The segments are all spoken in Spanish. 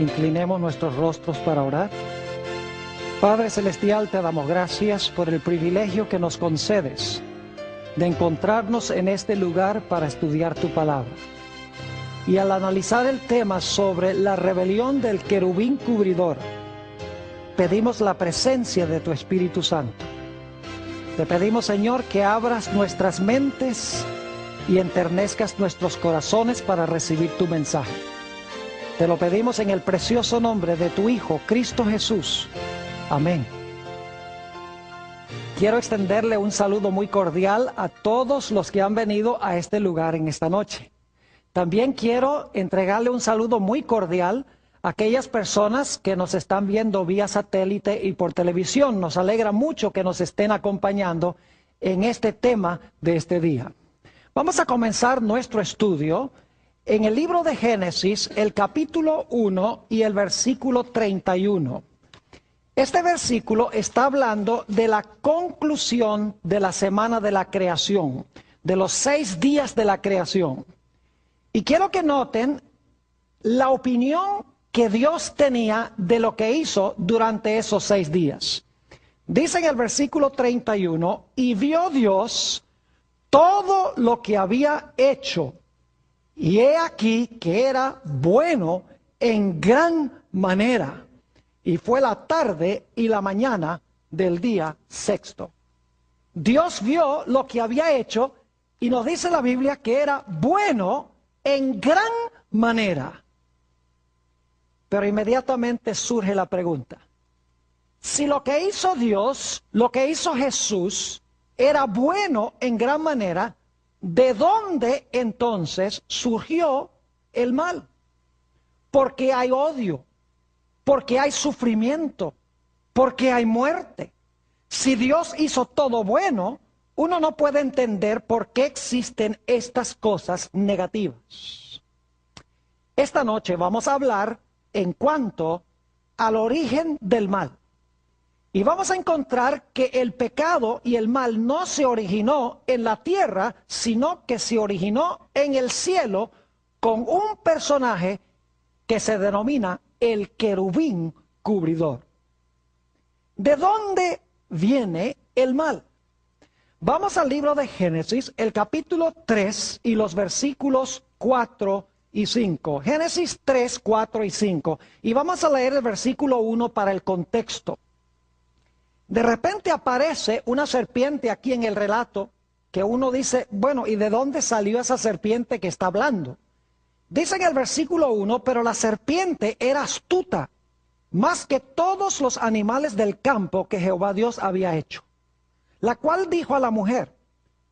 Inclinemos nuestros rostros para orar. Padre Celestial, te damos gracias por el privilegio que nos concedes de encontrarnos en este lugar para estudiar tu palabra. Y al analizar el tema sobre la rebelión del querubín cubridor, pedimos la presencia de tu Espíritu Santo. Te pedimos, Señor, que abras nuestras mentes y enternezcas nuestros corazones para recibir tu mensaje. Te lo pedimos en el precioso nombre de tu Hijo, Cristo Jesús. Amén. Quiero extenderle un saludo muy cordial a todos los que han venido a este lugar en esta noche. También quiero entregarle un saludo muy cordial a aquellas personas que nos están viendo vía satélite y por televisión. Nos alegra mucho que nos estén acompañando en este tema de este día. Vamos a comenzar nuestro estudio en el libro de Génesis, el capítulo 1 y el versículo 31. Este versículo está hablando de la conclusión de la semana de la creación, de los 6 días de la creación. Y quiero que noten la opinión que Dios tenía de lo que hizo durante esos 6 días. Dice en el versículo 31, y vio Dios todo lo que había hecho, y he aquí que era bueno en gran manera. Y fue la tarde y la mañana del día sexto. Dios vio lo que había hecho y nos dice la Biblia que era bueno en gran manera. Pero inmediatamente surge la pregunta. Si lo que hizo Dios, lo que hizo Jesús, era bueno en gran manera, ¿de dónde entonces surgió el mal? Porque hay odio, porque hay sufrimiento, porque hay muerte. Si Dios hizo todo bueno, uno no puede entender por qué existen estas cosas negativas. Esta noche vamos a hablar en cuanto al origen del mal. Y vamos a encontrar que el pecado y el mal no se originó en la tierra, sino que se originó en el cielo con un personaje que se denomina el querubín cubridor. ¿De dónde viene el mal? Vamos al libro de Génesis, el capítulo 3 y los versículos 4 y 5. Génesis 3, 4 y 5. Y vamos a leer el versículo 1 para el contexto. De repente aparece una serpiente aquí en el relato que uno dice, bueno, ¿y de dónde salió esa serpiente que está hablando? Dice en el versículo 1, pero la serpiente era astuta, más que todos los animales del campo que Jehová Dios había hecho. La cual dijo a la mujer,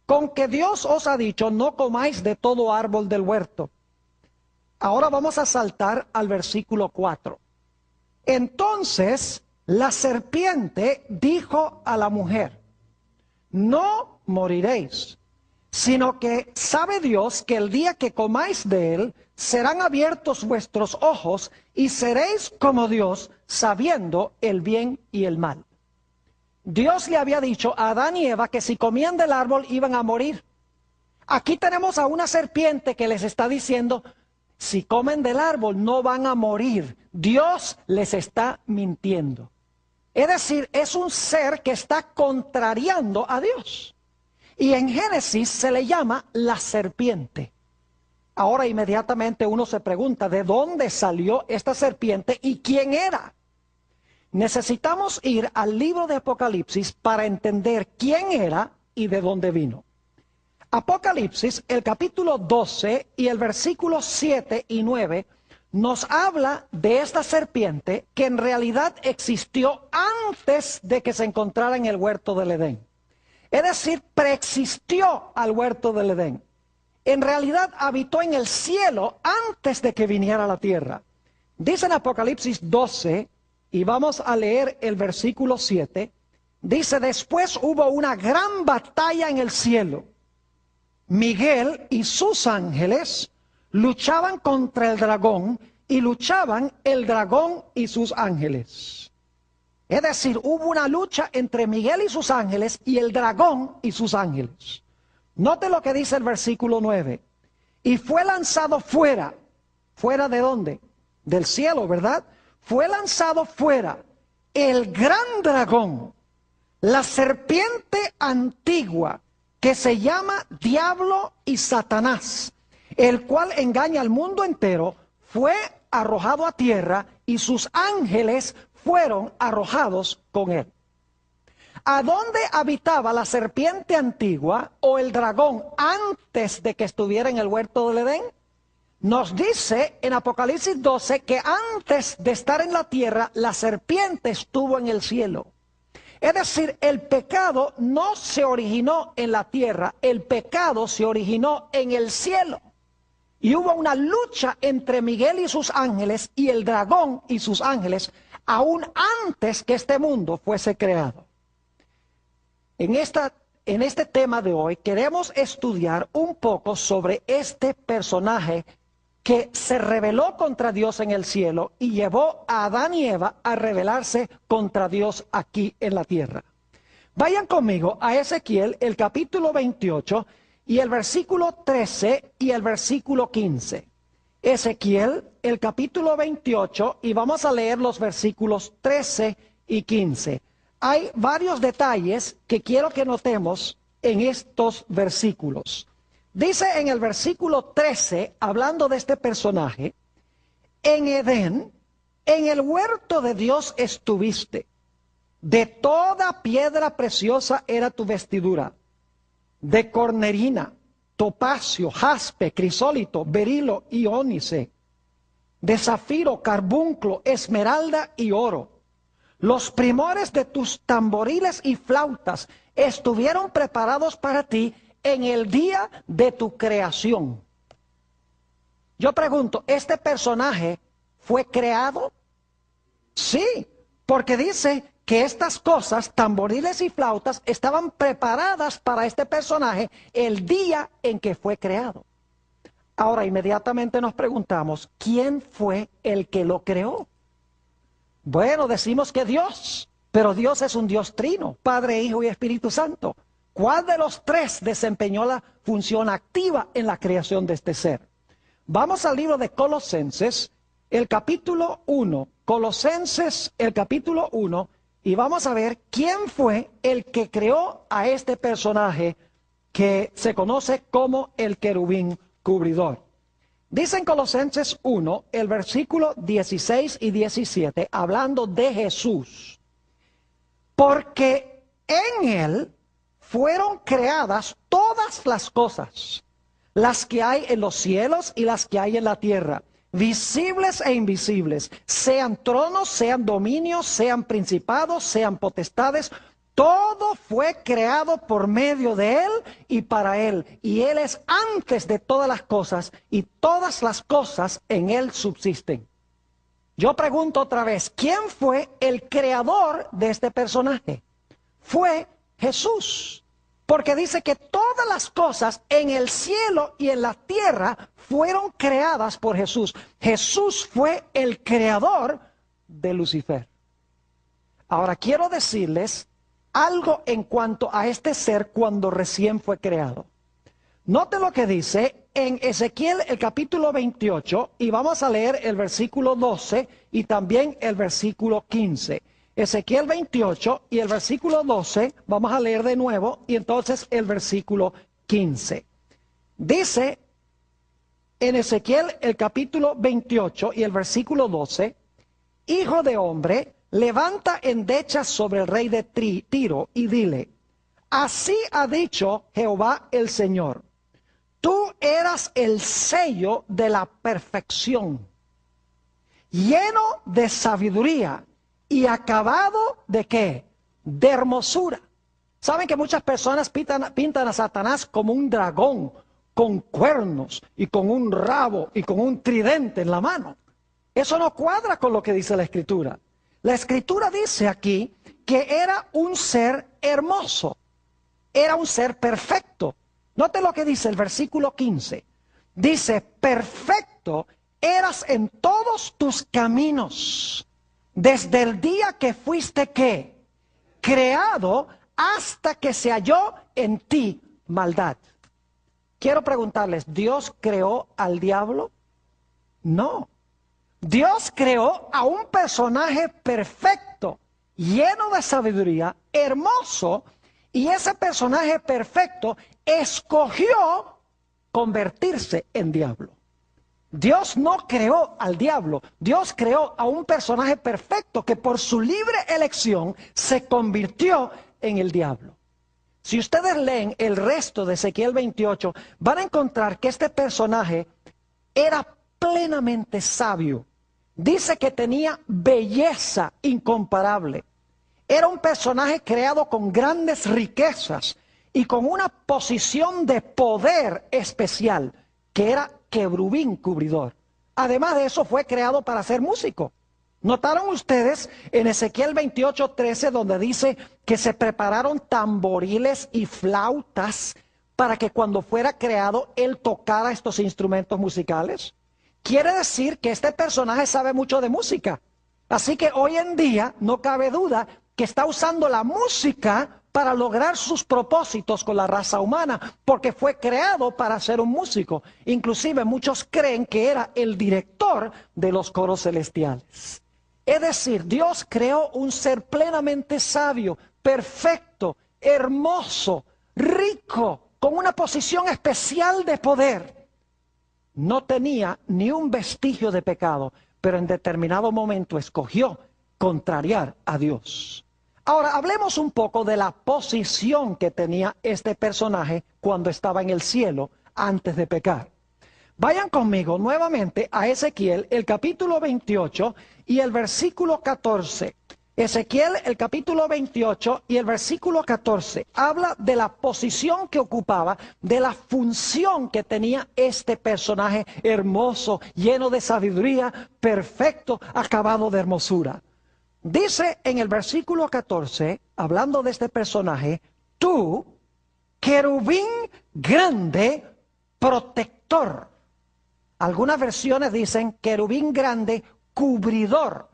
con que Dios os ha dicho, no comáis de todo árbol del huerto. Ahora vamos a saltar al versículo 4. Entonces la serpiente dijo a la mujer, no moriréis, sino que sabe Dios que el día que comáis de él, serán abiertos vuestros ojos y seréis como Dios, sabiendo el bien y el mal. Dios le había dicho a Adán y Eva que si comían del árbol iban a morir. Aquí tenemos a una serpiente que les está diciendo, si comen del árbol no van a morir. Dios les está mintiendo. Es decir, es un ser que está contrariando a Dios. Y en Génesis se le llama la serpiente. Ahora inmediatamente uno se pregunta, ¿de dónde salió esta serpiente y quién era? Necesitamos ir al libro de Apocalipsis para entender quién era y de dónde vino. Apocalipsis, el capítulo 12 y el versículo 7 y 9, nos habla de esta serpiente que en realidad existió antes de que se encontrara en el huerto del Edén. Es decir, preexistió al huerto del Edén. En realidad habitó en el cielo antes de que viniera a la tierra. Dice en Apocalipsis 12, y vamos a leer el versículo 7, dice, después hubo una gran batalla en el cielo. Miguel y sus ángeles luchaban contra el dragón y luchaban el dragón y sus ángeles. Es decir, hubo una lucha entre Miguel y sus ángeles y el dragón y sus ángeles. Note lo que dice el versículo 9. Y fue lanzado fuera. ¿Fuera de dónde? del cielo, ¿verdad? Fue lanzado fuera el gran dragón, la serpiente antigua, que se llama Diablo y Satanás, el cual engaña al mundo entero, fue arrojado a tierra y sus ángeles fueron arrojados con él. ¿A dónde habitaba la serpiente antigua o el dragón antes de que estuviera en el huerto del Edén? Nos dice en Apocalipsis 12 que antes de estar en la tierra, la serpiente estuvo en el cielo. Es decir, el pecado no se originó en la tierra, el pecado se originó en el cielo. Y hubo una lucha entre Miguel y sus ángeles y el dragón y sus ángeles, aún antes que este mundo fuese creado. En este tema de hoy queremos estudiar un poco sobre este personaje que se rebeló contra Dios en el cielo y llevó a Adán y Eva a rebelarse contra Dios aquí en la tierra. Vayan conmigo a Ezequiel, el capítulo 28 y el versículo 13 y el versículo 15. Ezequiel, el capítulo 28, y vamos a leer los versículos 13 y 15. Hay varios detalles que quiero que notemos en estos versículos. Dice en el versículo 13, hablando de este personaje, en Edén, en el huerto de Dios estuviste, de toda piedra preciosa era tu vestidura, de cornerina, topacio, jaspe, crisólito, berilo y ónice, de zafiro, carbunclo, esmeralda y oro. Los primores de tus tamboriles y flautas estuvieron preparados para ti en el día de tu creación. Yo pregunto, ¿este personaje fue creado? Sí, porque dice que estas cosas, tamboriles y flautas, estaban preparadas para este personaje el día en que fue creado. Ahora, inmediatamente nos preguntamos, ¿quién fue el que lo creó? Bueno, decimos que Dios, pero Dios es un Dios trino, Padre, Hijo y Espíritu Santo. ¿Cuál de los tres desempeñó la función activa en la creación de este ser? Vamos al libro de Colosenses, el capítulo 1. Colosenses, el capítulo 1, y vamos a ver quién fue el que creó a este personaje que se conoce como el querubín cubridor. Dice en Colosenses 1, el versículo 16 y 17, hablando de Jesús, porque en él fueron creadas todas las cosas, las que hay en los cielos y las que hay en la tierra, visibles e invisibles, sean tronos, sean dominios, sean principados, sean potestades. Todo fue creado por medio de él y para él. Y él es antes de todas las cosas y todas las cosas en él subsisten. Yo pregunto otra vez, ¿quién fue el creador de este personaje? Fue Jesús. Porque dice que todas las cosas en el cielo y en la tierra fueron creadas por Jesús. Jesús fue el creador de Lucifer. Ahora quiero decirles algo en cuanto a este ser cuando recién fue creado. Note lo que dice en Ezequiel el capítulo 28 y vamos a leer el versículo 12 y también el versículo 15. Ezequiel 28 y el versículo 12, vamos a leer de nuevo y entonces el versículo 15. Dice en Ezequiel el capítulo 28 y el versículo 12, hijo de hombre, levanta endechas sobre el rey de Tiro y dile, así ha dicho Jehová el Señor, tú eras el sello de la perfección, lleno de sabiduría y acabado de ¿qué? De hermosura. ¿Saben que muchas personas pintan a Satanás como un dragón con cuernos y con un rabo y con un tridente en la mano? Eso no cuadra con lo que dice la Escritura. La Escritura dice aquí que era un ser hermoso, era un ser perfecto. Note lo que dice el versículo 15. Dice, perfecto eras en todos tus caminos, desde el día que fuiste ¿qué? Creado hasta que se halló en ti maldad. Quiero preguntarles, ¿Dios creó al diablo? No. Dios creó a un personaje perfecto, lleno de sabiduría, hermoso, y ese personaje perfecto escogió convertirse en diablo. Dios no creó al diablo, Dios creó a un personaje perfecto que por su libre elección se convirtió en el diablo. Si ustedes leen el resto de Ezequiel 28, van a encontrar que este personaje era plenamente sabio. Dice que tenía belleza incomparable. Era un personaje creado con grandes riquezas y con una posición de poder especial, que era querubín cubridor. Además de eso, fue creado para ser músico. ¿Notaron ustedes en Ezequiel 28:13 donde dice que se prepararon tamboriles y flautas para que cuando fuera creado él tocara estos instrumentos musicales? Quiere decir que este personaje sabe mucho de música. Así que hoy en día no cabe duda que está usando la música para lograr sus propósitos con la raza humana, porque fue creado para ser un músico. Inclusive muchos creen que era el director de los coros celestiales. Es decir, Dios creó un ser plenamente sabio, perfecto, hermoso, rico, con una posición especial de poder. No tenía ni un vestigio de pecado, pero en determinado momento escogió contrariar a Dios. Ahora, hablemos un poco de la posición que tenía este personaje cuando estaba en el cielo antes de pecar. Vayan conmigo nuevamente a Ezequiel, el capítulo 28 y el versículo 14. Ezequiel, el capítulo 28 y el versículo 14, habla de la posición que ocupaba, de la función que tenía este personaje hermoso, lleno de sabiduría, perfecto, acabado de hermosura. Dice en el versículo 14, hablando de este personaje, tú, querubín grande, protector. Algunas versiones dicen querubín grande, cubridor.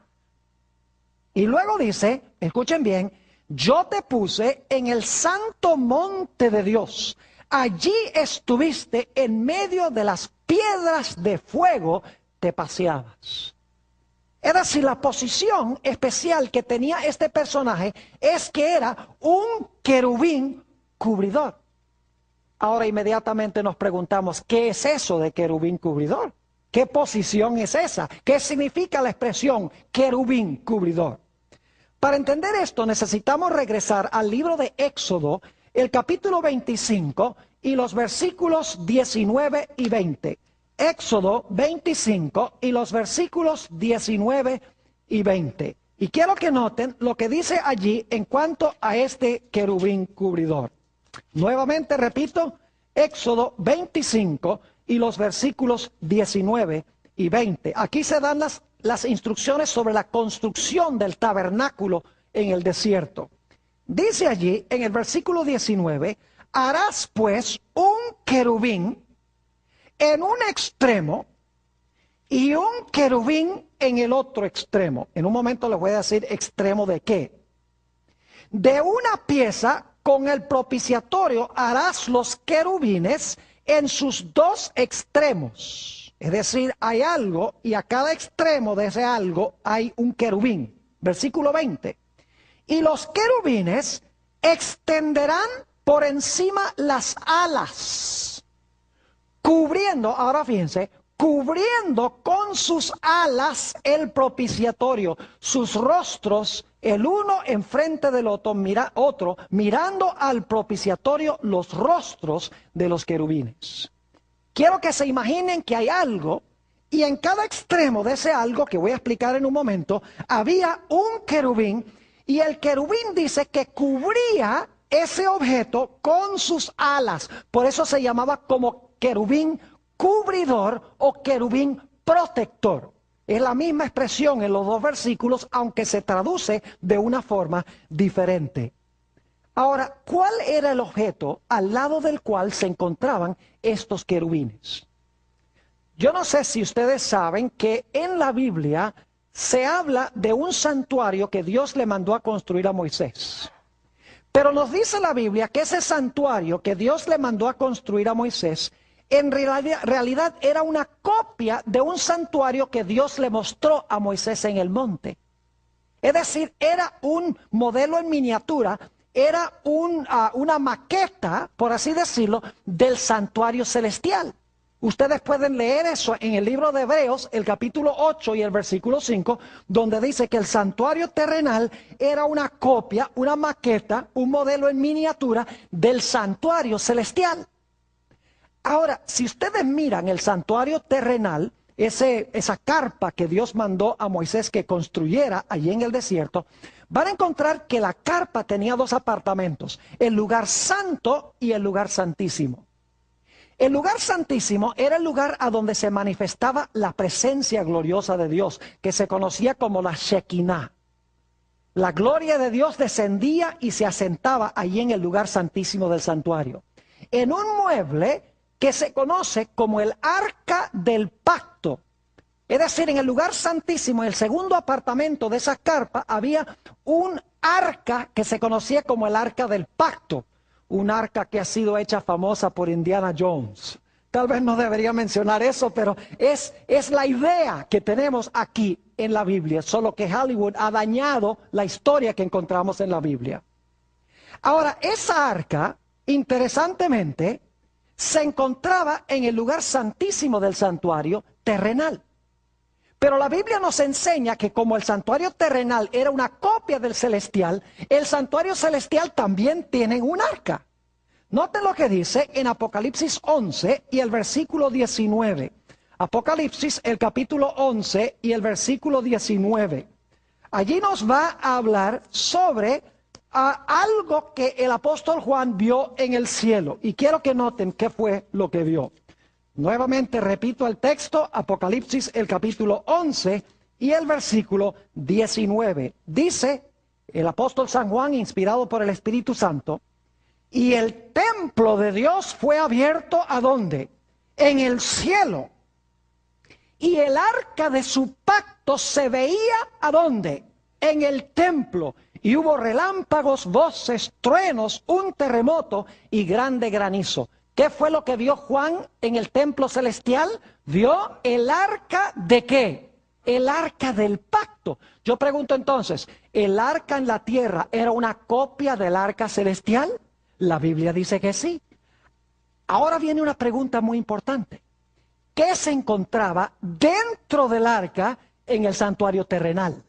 Y luego dice, escuchen bien, yo te puse en el santo monte de Dios. Allí estuviste en medio de las piedras de fuego, te paseabas. Es decir, la posición especial que tenía este personaje es que era un querubín cubridor. Ahora inmediatamente nos preguntamos, ¿qué es eso de querubín cubridor? ¿Qué posición es esa? ¿Qué significa la expresión querubín cubridor? Para entender esto necesitamos regresar al libro de Éxodo, el capítulo 25 y los versículos 19 y 20. Éxodo 25 y los versículos 19 y 20. Y quiero que noten lo que dice allí en cuanto a este querubín cubridor. Nuevamente repito, Éxodo 25 y los versículos 19 y 20. Aquí se dan las instrucciones sobre la construcción del tabernáculo en el desierto. Dice allí en el versículo 19, harás pues un querubín en un extremo y un querubín en el otro extremo. En un momento les voy a decir extremo de qué. De una pieza con el propiciatorio harás los querubines en sus dos extremos. Es decir, hay algo y a cada extremo de ese algo hay un querubín. Versículo 20. Y los querubines extenderán por encima las alas, cubriendo, ahora fíjense, cubriendo con sus alas el propiciatorio, sus rostros, el uno enfrente del otro, mirando al propiciatorio los rostros de los querubines. Quiero que se imaginen que hay algo, y en cada extremo de ese algo, que voy a explicar en un momento, había un querubín, y el querubín dice que cubría ese objeto con sus alas. Por eso se llamaba como querubín cubridor o querubín protector. Es la misma expresión en los dos versículos, aunque se traduce de una forma diferente. Ahora, ¿cuál era el objeto al lado del cual se encontraban estos querubines? Yo no sé si ustedes saben que en la Biblia se habla de un santuario que Dios le mandó a construir a Moisés. Pero nos dice la Biblia que ese santuario que Dios le mandó a construir a Moisés en realidad era una copia de un santuario que Dios le mostró a Moisés en el monte. Es decir, era un modelo en miniatura, era una maqueta, por así decirlo, del santuario celestial. Ustedes pueden leer eso en el libro de Hebreos, el capítulo 8 y el versículo 5, donde dice que el santuario terrenal era una copia, una maqueta, un modelo en miniatura del santuario celestial. Ahora, si ustedes miran el santuario terrenal, esa carpa que Dios mandó a Moisés que construyera allí en el desierto, van a encontrar que la carpa tenía dos apartamentos, el lugar santo y el lugar santísimo. El lugar santísimo era el lugar a donde se manifestaba la presencia gloriosa de Dios, que se conocía como la Shekinah. La gloria de Dios descendía y se asentaba allí en el lugar santísimo del santuario, en un mueble que se conoce como el arca del pacto. Es decir, en el lugar santísimo, en el segundo apartamento de esa carpa, había un arca que se conocía como el arca del pacto. Un arca que ha sido hecha famosa por Indiana Jones. Tal vez no debería mencionar eso, pero es la idea que tenemos aquí en la Biblia, solo que Hollywood ha dañado la historia que encontramos en la Biblia. Ahora, esa arca, interesantemente, se encontraba en el lugar santísimo del santuario terrenal. Pero la Biblia nos enseña que como el santuario terrenal era una copia del celestial, el santuario celestial también tiene un arca. Noten lo que dice en Apocalipsis 11 y el versículo 19. Apocalipsis, el capítulo 11 y el versículo 19. Allí nos va a hablar sobre algo que el apóstol Juan vio en el cielo. Y quiero que noten qué fue lo que vio. Nuevamente repito el texto, Apocalipsis el capítulo 11 y el versículo 19. Dice el apóstol San Juan, inspirado por el Espíritu Santo, y el templo de Dios fue abierto ¿a dónde? En el cielo. Y el arca de su pacto se veía ¿a dónde? En el templo. Y hubo relámpagos, voces, truenos, un terremoto y grande granizo. ¿Qué fue lo que vio Juan en el templo celestial? Vio el arca ¿de qué? El arca del pacto. Yo pregunto entonces, ¿el arca en la tierra era una copia del arca celestial? La Biblia dice que sí. Ahora viene una pregunta muy importante. ¿Qué se encontraba dentro del arca en el santuario terrenal?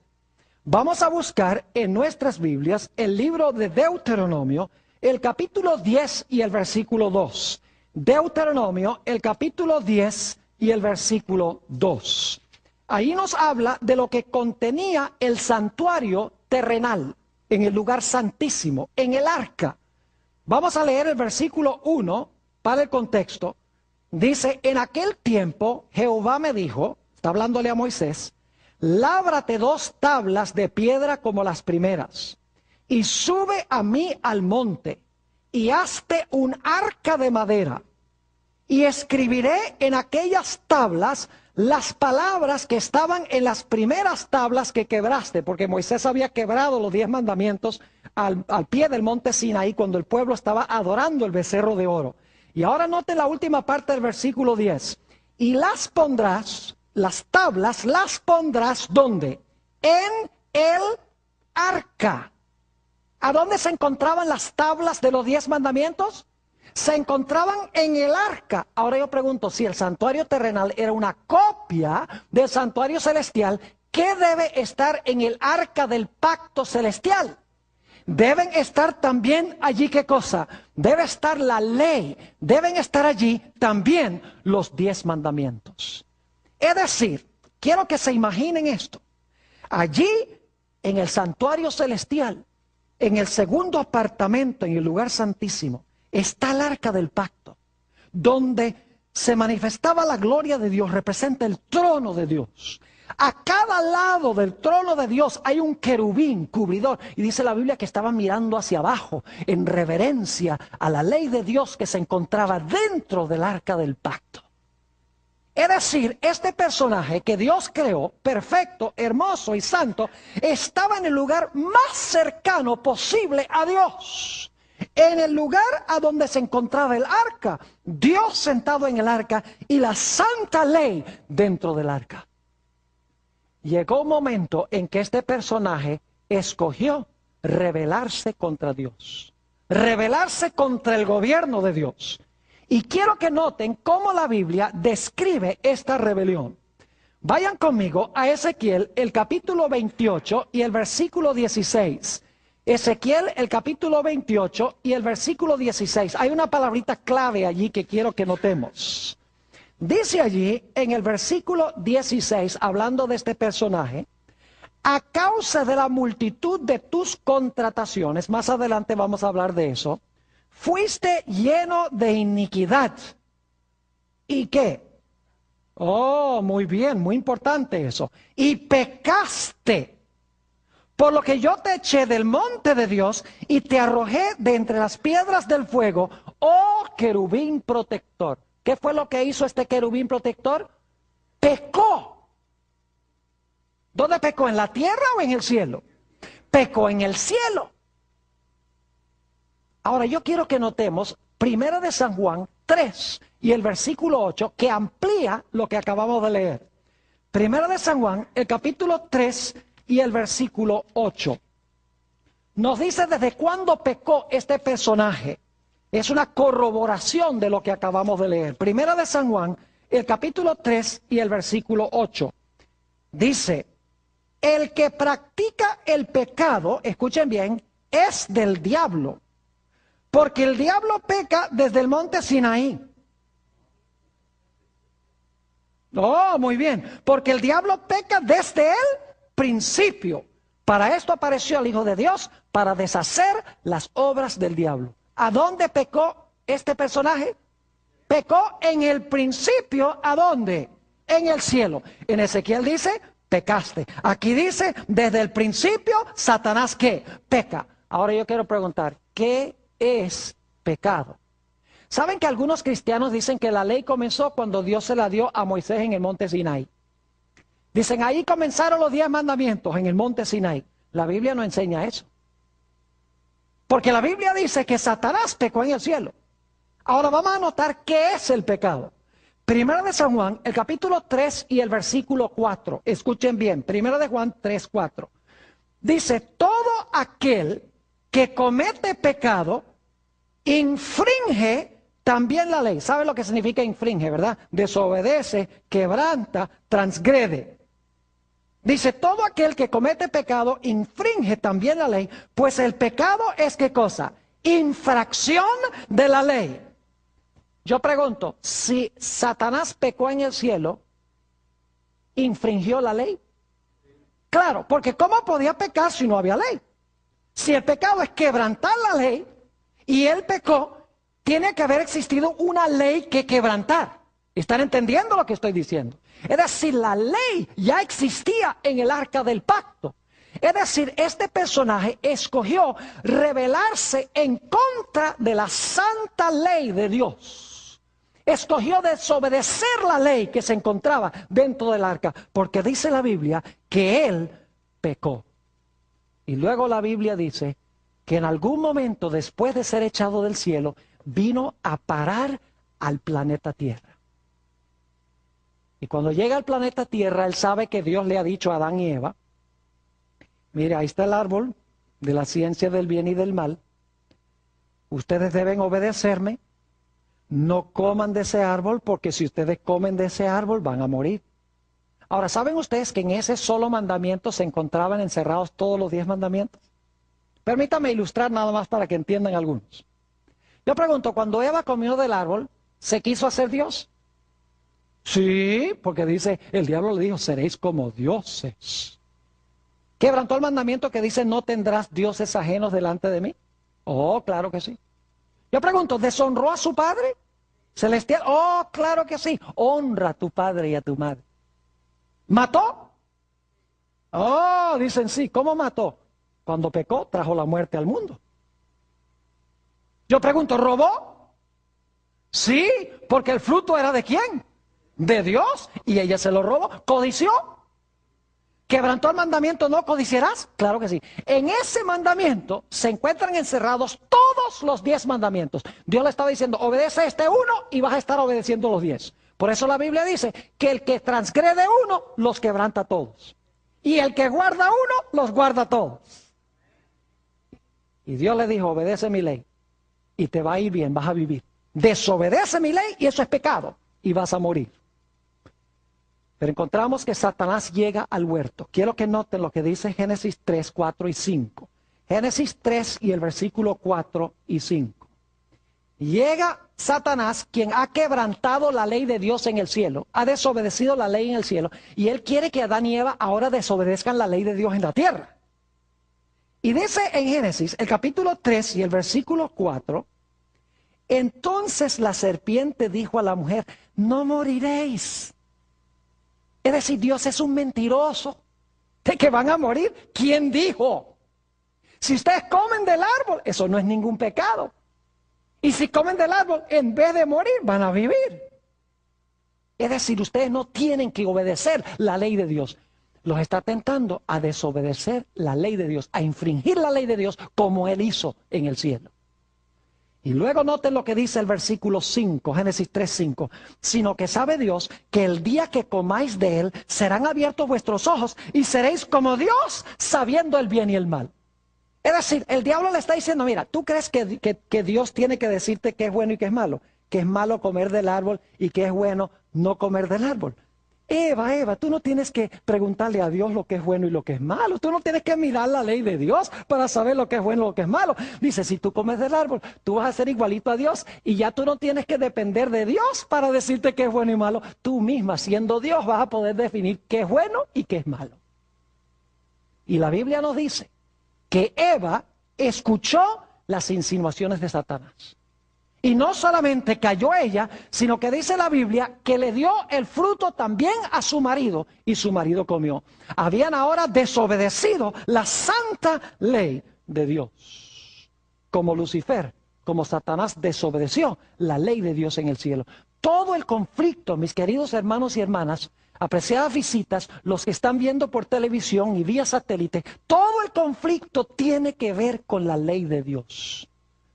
Vamos a buscar en nuestras Biblias el libro de Deuteronomio, el capítulo 10 y el versículo 2. Deuteronomio, el capítulo 10 y el versículo 2. Ahí nos habla de lo que contenía el santuario terrenal, en el lugar santísimo, en el arca. Vamos a leer el versículo 1 para el contexto. Dice, en aquel tiempo Jehová me dijo, está hablándole a Moisés, lábrate 2 tablas de piedra como las primeras, y sube a mí al monte, y hazte un arca de madera, y escribiré en aquellas tablas las palabras que estaban en las primeras tablas que quebraste, porque Moisés había quebrado los 10 mandamientos al pie del monte Sinaí cuando el pueblo estaba adorando el becerro de oro. Y ahora noten la última parte del versículo 10. Y las pondrás, las tablas las pondrás, ¿dónde? En el arca. ¿A dónde se encontraban las tablas de los 10 mandamientos? Se encontraban en el arca. Ahora yo pregunto, si el santuario terrenal era una copia del santuario celestial, ¿qué debe estar en el arca del pacto celestial? Deben estar también allí, ¿qué cosa? Debe estar la ley, deben estar allí también los 10 mandamientos. Es decir, quiero que se imaginen esto. Allí, en el santuario celestial, en el segundo apartamento, en el lugar santísimo, está el arca del pacto, donde se manifestaba la gloria de Dios, representa el trono de Dios. A cada lado del trono de Dios hay un querubín cubridor. Y dice la Biblia que estaban mirando hacia abajo en reverencia a la ley de Dios que se encontraba dentro del arca del pacto. Es decir, este personaje que Dios creó, perfecto, hermoso y santo, estaba en el lugar más cercano posible a Dios. en el lugar a donde se encontraba el arca, Dios sentado en el arca y la santa ley dentro del arca. Llegó un momento en que este personaje escogió rebelarse contra Dios, rebelarse contra el gobierno de Dios. Y quiero que noten cómo la Biblia describe esta rebelión. Vayan conmigo a Ezequiel, el capítulo 28 y el versículo 16. Ezequiel, el capítulo 28 y el versículo 16. Hay una palabrita clave allí que quiero que notemos. Dice allí en el versículo 16, hablando de este personaje, a causa de la multitud de tus contrataciones, más adelante vamos a hablar de eso, fuiste lleno de iniquidad. ¿Y qué? Oh, muy bien, muy importante eso. Y pecaste. Por lo que yo te eché del monte de Dios y te arrojé de entre las piedras del fuego, oh querubín protector. ¿Qué fue lo que hizo este querubín protector? Pecó. ¿Dónde pecó? ¿En la tierra o en el cielo? Pecó en el cielo. Ahora yo quiero que notemos Primera de San Juan 3 y el versículo 8 que amplía lo que acabamos de leer. Primera de San Juan, el capítulo 3 y el versículo 8. Nos dice desde cuándo pecó este personaje. Es una corroboración de lo que acabamos de leer. Primera de San Juan, el capítulo 3 y el versículo 8. Dice, el que practica el pecado, escuchen bien, es del diablo. Porque el diablo peca desde el monte Sinaí. Oh, muy bien. Porque el diablo peca desde el principio. Para esto apareció el Hijo de Dios, para deshacer las obras del diablo. ¿A dónde pecó este personaje? Pecó en el principio, ¿a dónde? En el cielo. En Ezequiel dice, pecaste. Aquí dice, desde el principio, Satanás, ¿qué? Peca. Ahora yo quiero preguntar, ¿qué es pecado? ¿Saben que algunos cristianos dicen que la ley comenzó cuando Dios se la dio a Moisés en el monte Sinaí? Dicen, ahí comenzaron los 10 mandamientos en el monte Sinaí. La Biblia no enseña eso. Porque la Biblia dice que Satanás pecó en el cielo. Ahora vamos a notar qué es el pecado. Primera de San Juan, el capítulo 3 y el versículo 4. Escuchen bien, Primera de Juan 3, 4. Dice, todo aquel que comete pecado, infringe también la ley. ¿Sabe lo que significa infringe, verdad? Desobedece, quebranta, transgrede. Dice, todo aquel que comete pecado, infringe también la ley, pues el pecado es ¿qué cosa? Infracción de la ley. Yo pregunto, si Satanás pecó en el cielo, ¿infringió la ley? Claro, porque ¿cómo podía pecar si no había ley? Si el pecado es quebrantar la ley y él pecó, tiene que haber existido una ley que quebrantar. ¿Están entendiendo lo que estoy diciendo? Es decir, la ley ya existía en el arca del pacto. Es decir, este personaje escogió rebelarse en contra de la santa ley de Dios. Escogió desobedecer la ley que se encontraba dentro del arca, porque dice la Biblia que él pecó. Y luego la Biblia dice que en algún momento después de ser echado del cielo, vino a parar al planeta Tierra. Y cuando llega al planeta Tierra, él sabe que Dios le ha dicho a Adán y Eva, mire, ahí está el árbol de la ciencia del bien y del mal. Ustedes deben obedecerme. No coman de ese árbol, porque si ustedes comen de ese árbol van a morir. Ahora, ¿saben ustedes que en ese solo mandamiento se encontraban encerrados todos los 10 mandamientos? Permítame ilustrar nada más para que entiendan algunos. Yo pregunto, cuando Eva comió del árbol, ¿se quiso hacer Dios? Sí, porque dice, el diablo le dijo, seréis como dioses. ¿Quebrantó el mandamiento que dice, no tendrás dioses ajenos delante de mí? Oh, claro que sí. Yo pregunto, ¿deshonró a su padre celestial? Oh, claro que sí. Honra a tu padre y a tu madre. ¿Mató? Oh, dicen sí. ¿Cómo mató? Cuando pecó, trajo la muerte al mundo. Yo pregunto, ¿robó? Sí, porque el fruto era ¿de quién? De Dios, y ella se lo robó. ¿Codició? ¿Quebrantó el mandamiento no codiciarás? Claro que sí. En ese mandamiento se encuentran encerrados todos los 10 mandamientos. Dios le estaba diciendo, obedece este uno y vas a estar obedeciendo los 10. Por eso la Biblia dice que el que transgrede uno, los quebranta todos. Y el que guarda uno, los guarda todos. Y Dios le dijo, obedece mi ley y te va a ir bien, vas a vivir. Desobedece mi ley y eso es pecado y vas a morir. Pero encontramos que Satanás llega al huerto. Quiero que noten lo que dice Génesis 3, 4 y 5. Génesis 3 y el versículo 4 y 5. Llega Satanás, quien ha quebrantado la ley de Dios en el cielo, ha desobedecido la ley en el cielo, y él quiere que Adán y Eva ahora desobedezcan la ley de Dios en la tierra. Y dice en Génesis, el capítulo 3 y el versículo 4, entonces la serpiente dijo a la mujer, no moriréis. Es decir, Dios es un mentiroso, de que van a morir. ¿Quién dijo? Si ustedes comen del árbol, eso no es ningún pecado. Y si comen del árbol, en vez de morir, van a vivir. Es decir, ustedes no tienen que obedecer la ley de Dios. Los está tentando a desobedecer la ley de Dios, a infringir la ley de Dios como Él hizo en el cielo. Y luego noten lo que dice el versículo 5, Génesis 3, 5. Sino que sabe Dios que el día que comáis de él, serán abiertos vuestros ojos y seréis como Dios, sabiendo el bien y el mal. Es decir, el diablo le está diciendo, mira, ¿tú crees que Dios tiene que decirte qué es bueno y qué es malo? Que es malo comer del árbol y que es bueno no comer del árbol. Eva, tú no tienes que preguntarle a Dios lo que es bueno y lo que es malo. Tú no tienes que mirar la ley de Dios para saber lo que es bueno y lo que es malo. Dice, si tú comes del árbol, tú vas a ser igualito a Dios y ya tú no tienes que depender de Dios para decirte qué es bueno y malo. Tú misma, siendo Dios, vas a poder definir qué es bueno y qué es malo. Y la Biblia nos dice que Eva escuchó las insinuaciones de Satanás. Y no solamente cayó ella, sino que dice la Biblia que le dio el fruto también a su marido y su marido comió. Habían ahora desobedecido la santa ley de Dios. Como Lucifer, como Satanás desobedeció la ley de Dios en el cielo. Todo el conflicto, mis queridos hermanos y hermanas, apreciadas visitas, los que están viendo por televisión y vía satélite, todo el conflicto tiene que ver con la ley de Dios.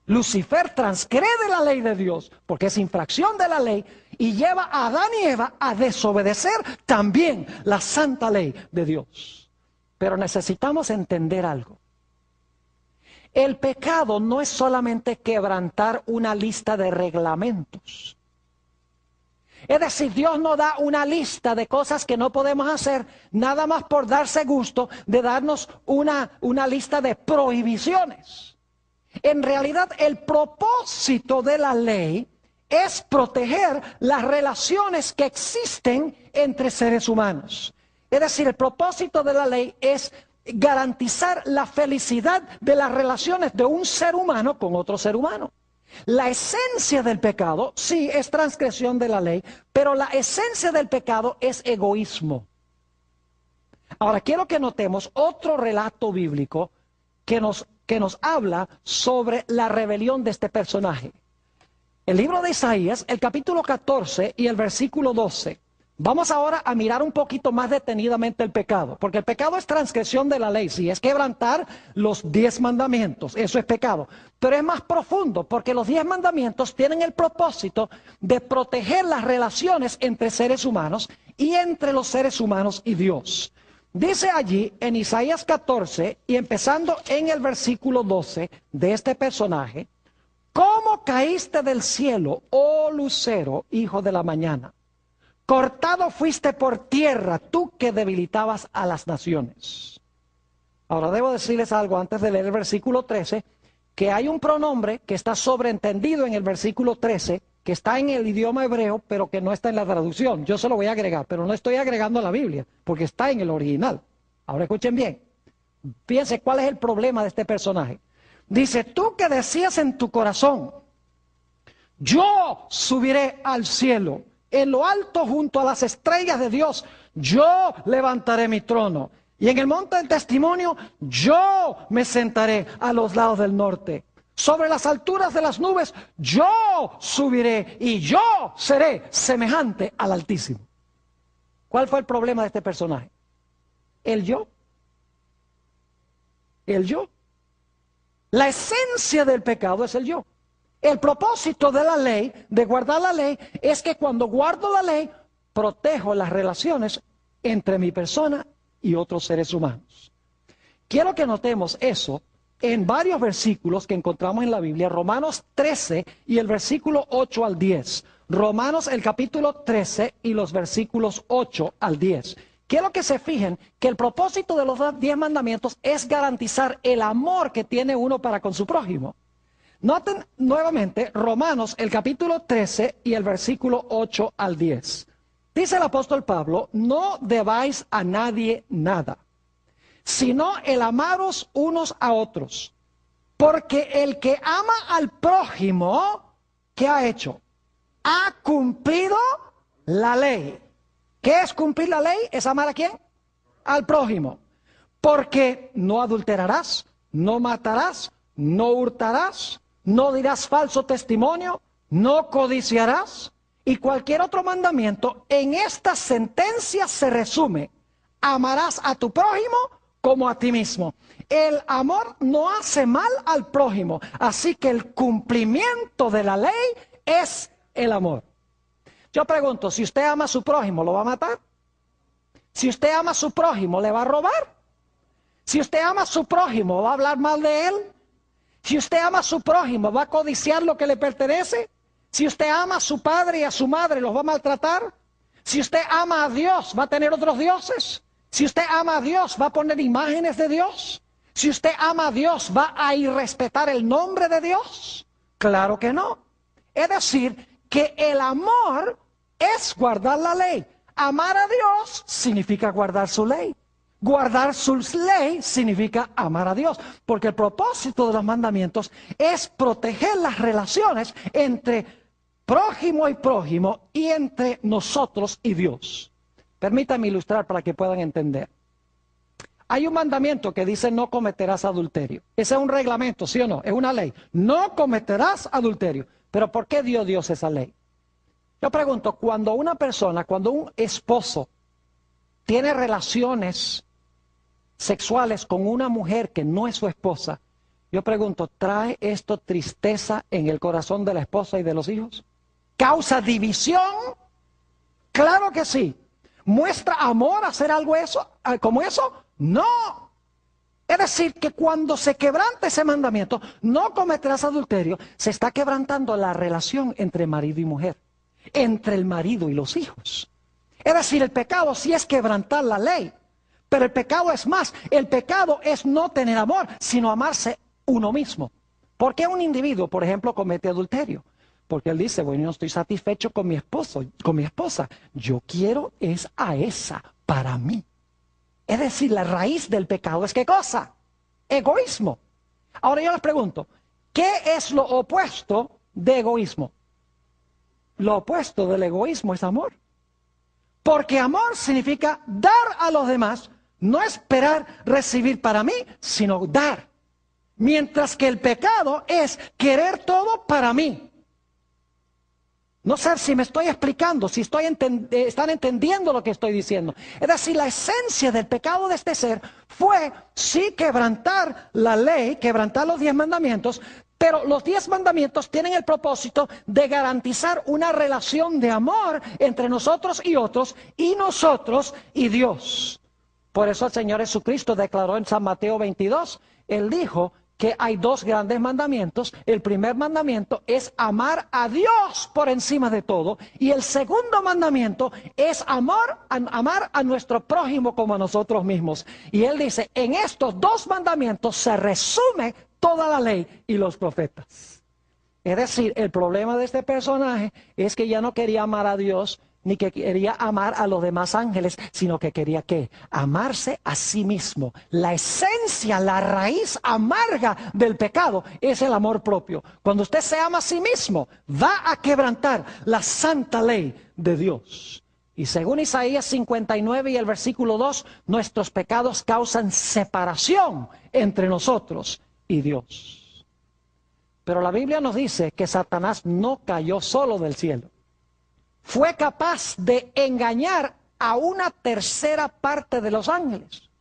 Lucifer transgrede la ley de Dios porque es infracción de la ley y lleva a Adán y Eva a desobedecer también la santa ley de Dios. Pero necesitamos entender algo. El pecado no es solamente quebrantar una lista de reglamentos. Es decir, Dios no da una lista de cosas que no podemos hacer nada más por darse gusto de darnos una lista de prohibiciones. En realidad, el propósito de la ley es proteger las relaciones que existen entre seres humanos. Es decir, el propósito de la ley es garantizar la felicidad de las relaciones de un ser humano con otro ser humano. La esencia del pecado, sí, es transgresión de la ley, pero la esencia del pecado es egoísmo. Ahora, quiero que notemos otro relato bíblico que nos habla sobre la rebelión de este personaje. El libro de Isaías, el capítulo 14 y el versículo 12. Vamos ahora a mirar un poquito más detenidamente el pecado, porque el pecado es transgresión de la ley, sí, es quebrantar los 10 mandamientos, eso es pecado, pero es más profundo, porque los 10 mandamientos tienen el propósito de proteger las relaciones entre seres humanos y entre los seres humanos y Dios. Dice allí en Isaías 14 y empezando en el versículo 12 de este personaje, ¿cómo caíste del cielo, oh lucero, hijo de la mañana? Cortado fuiste por tierra, tú que debilitabas a las naciones. Ahora debo decirles algo antes de leer el versículo 13, que hay un pronombre que está sobreentendido en el versículo 13, que está en el idioma hebreo, pero que no está en la traducción. Yo se lo voy a agregar, pero no estoy agregando a la Biblia, porque está en el original. Ahora escuchen bien. Fíjense cuál es el problema de este personaje. Dice, tú que decías en tu corazón, yo subiré al cielo, en lo alto junto a las estrellas de Dios, yo levantaré mi trono. Y en el monte del testimonio, yo me sentaré a los lados del norte. Sobre las alturas de las nubes, yo subiré y yo seré semejante al Altísimo. ¿Cuál fue el problema de este personaje? El yo. El yo. La esencia del pecado es el yo. El propósito de la ley, de guardar la ley, es que cuando guardo la ley, protejo las relaciones entre mi persona y otros seres humanos. Quiero que notemos eso en varios versículos que encontramos en la Biblia, Romanos 13 y el versículo 8 al 10. Romanos el capítulo 13 y los versículos 8 al 10. Quiero que se fijen que el propósito de los 10 mandamientos es garantizar el amor que tiene uno para con su prójimo. Noten nuevamente Romanos el capítulo 13 y el versículo 8 al 10. Dice el apóstol Pablo, no debáis a nadie nada, sino el amaros unos a otros. Porque el que ama al prójimo, ¿qué ha hecho? Ha cumplido la ley. ¿Qué es cumplir la ley? ¿Es amar a quién? Al prójimo. Porque no adulterarás, no matarás, no hurtarás, no dirás falso testimonio, no codiciarás. Y cualquier otro mandamiento en esta sentencia se resume: amarás a tu prójimo como a ti mismo. El amor no hace mal al prójimo, así que el cumplimiento de la ley es el amor. Yo pregunto, si usted ama a su prójimo, ¿lo va a matar? Si usted ama a su prójimo, ¿le va a robar? Si usted ama a su prójimo, ¿va a hablar mal de él? Si usted ama a su prójimo, ¿va a codiciar lo que le pertenece? Si usted ama a su padre y a su madre, ¿los va a maltratar? Si usted ama a Dios, ¿va a tener otros dioses? Si usted ama a Dios, ¿va a poner imágenes de Dios? Si usted ama a Dios, ¿va a irrespetar el nombre de Dios? Claro que no. Es decir, que el amor es guardar la ley. Amar a Dios significa guardar su ley. Guardar su ley significa amar a Dios, porque el propósito de los mandamientos es proteger las relaciones entre prójimo y prójimo y entre nosotros y Dios. Permítanme ilustrar para que puedan entender. Hay un mandamiento que dice no cometerás adulterio. Ese es un reglamento, ¿sí o no? Es una ley. No cometerás adulterio. Pero ¿por qué dio Dios esa ley? Yo pregunto, cuando una persona, cuando un esposo tiene relaciones sexuales con una mujer que no es su esposa, yo pregunto, ¿trae esto tristeza en el corazón de la esposa y de los hijos? ¿Causa división? Claro que sí. ¿Muestra amor hacer algo como eso? No. Es decir, que cuando se quebranta ese mandamiento, no cometerás adulterio, se está quebrantando la relación entre marido y mujer, entre el marido y los hijos. Es decir, el pecado sí es quebrantar la ley, pero el pecado es más. El pecado es no tener amor, sino amarse uno mismo. ¿Por qué un individuo, por ejemplo, comete adulterio? Porque él dice, bueno, no estoy satisfecho con mi esposo, con mi esposa. Yo quiero es a esa para mí. Es decir, la raíz del pecado es ¿qué cosa? Egoísmo. Ahora yo les pregunto, ¿qué es lo opuesto de egoísmo? Lo opuesto del egoísmo es amor. Porque amor significa dar a los demás, no esperar recibir para mí, sino dar. Mientras que el pecado es querer todo para mí. No sé si me estoy explicando, si están entendiendo lo que estoy diciendo. Es decir, la esencia del pecado de este ser fue sí quebrantar la ley, quebrantar los 10 mandamientos, pero los 10 mandamientos tienen el propósito de garantizar una relación de amor entre nosotros y otros, y nosotros y Dios. Por eso el Señor Jesucristo declaró en San Mateo 22, Él dijo que hay 2 grandes mandamientos. El primer mandamiento es amar a Dios por encima de todo. Y el segundo mandamiento es amar a nuestro prójimo como a nosotros mismos. Y Él dice, en estos 2 mandamientos se resume toda la ley y los profetas. Es decir, el problema de este personaje es que ya no quería amar a Dios, ni que quería amar a los demás ángeles, sino que quería ¿qué? Amarse a sí mismo. La esencia, la raíz amarga del pecado es el amor propio. Cuando usted se ama a sí mismo, va a quebrantar la santa ley de Dios. Y según Isaías 59 y el versículo 2, nuestros pecados causan separación entre nosotros y Dios. Pero la Biblia nos dice que Satanás no cayó solo del cielo. Fue capaz de engañar a una tercera parte de los ángeles.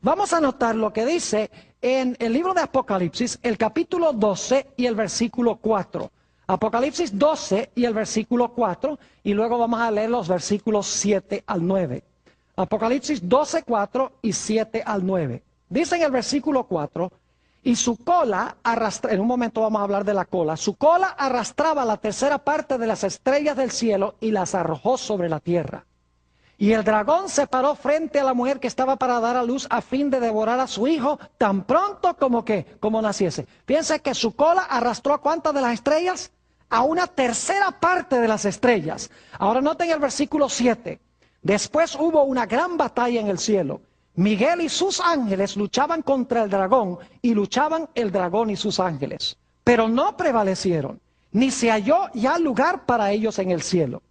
Vamos a notar lo que dice en el libro de Apocalipsis, el capítulo 12 y el versículo 4. Apocalipsis 12 y el versículo 4, y luego vamos a leer los versículos 7 al 9. Apocalipsis 12, 4 y 7 al 9. Dice en el versículo 4, y su cola arrastraba, en un momento vamos a hablar de la cola, su cola arrastraba la tercera parte de las estrellas del cielo y las arrojó sobre la tierra. Y el dragón se paró frente a la mujer que estaba para dar a luz a fin de devorar a su hijo tan pronto como naciese. Piensa que su cola arrastró ¿a cuántas de las estrellas? A una tercera parte de las estrellas. Ahora noten el versículo 7. Después hubo una gran batalla en el cielo. Miguel y sus ángeles luchaban contra el dragón, y luchaban el dragón y sus ángeles. Pero no prevalecieron, ni se halló ya lugar para ellos en el cielo.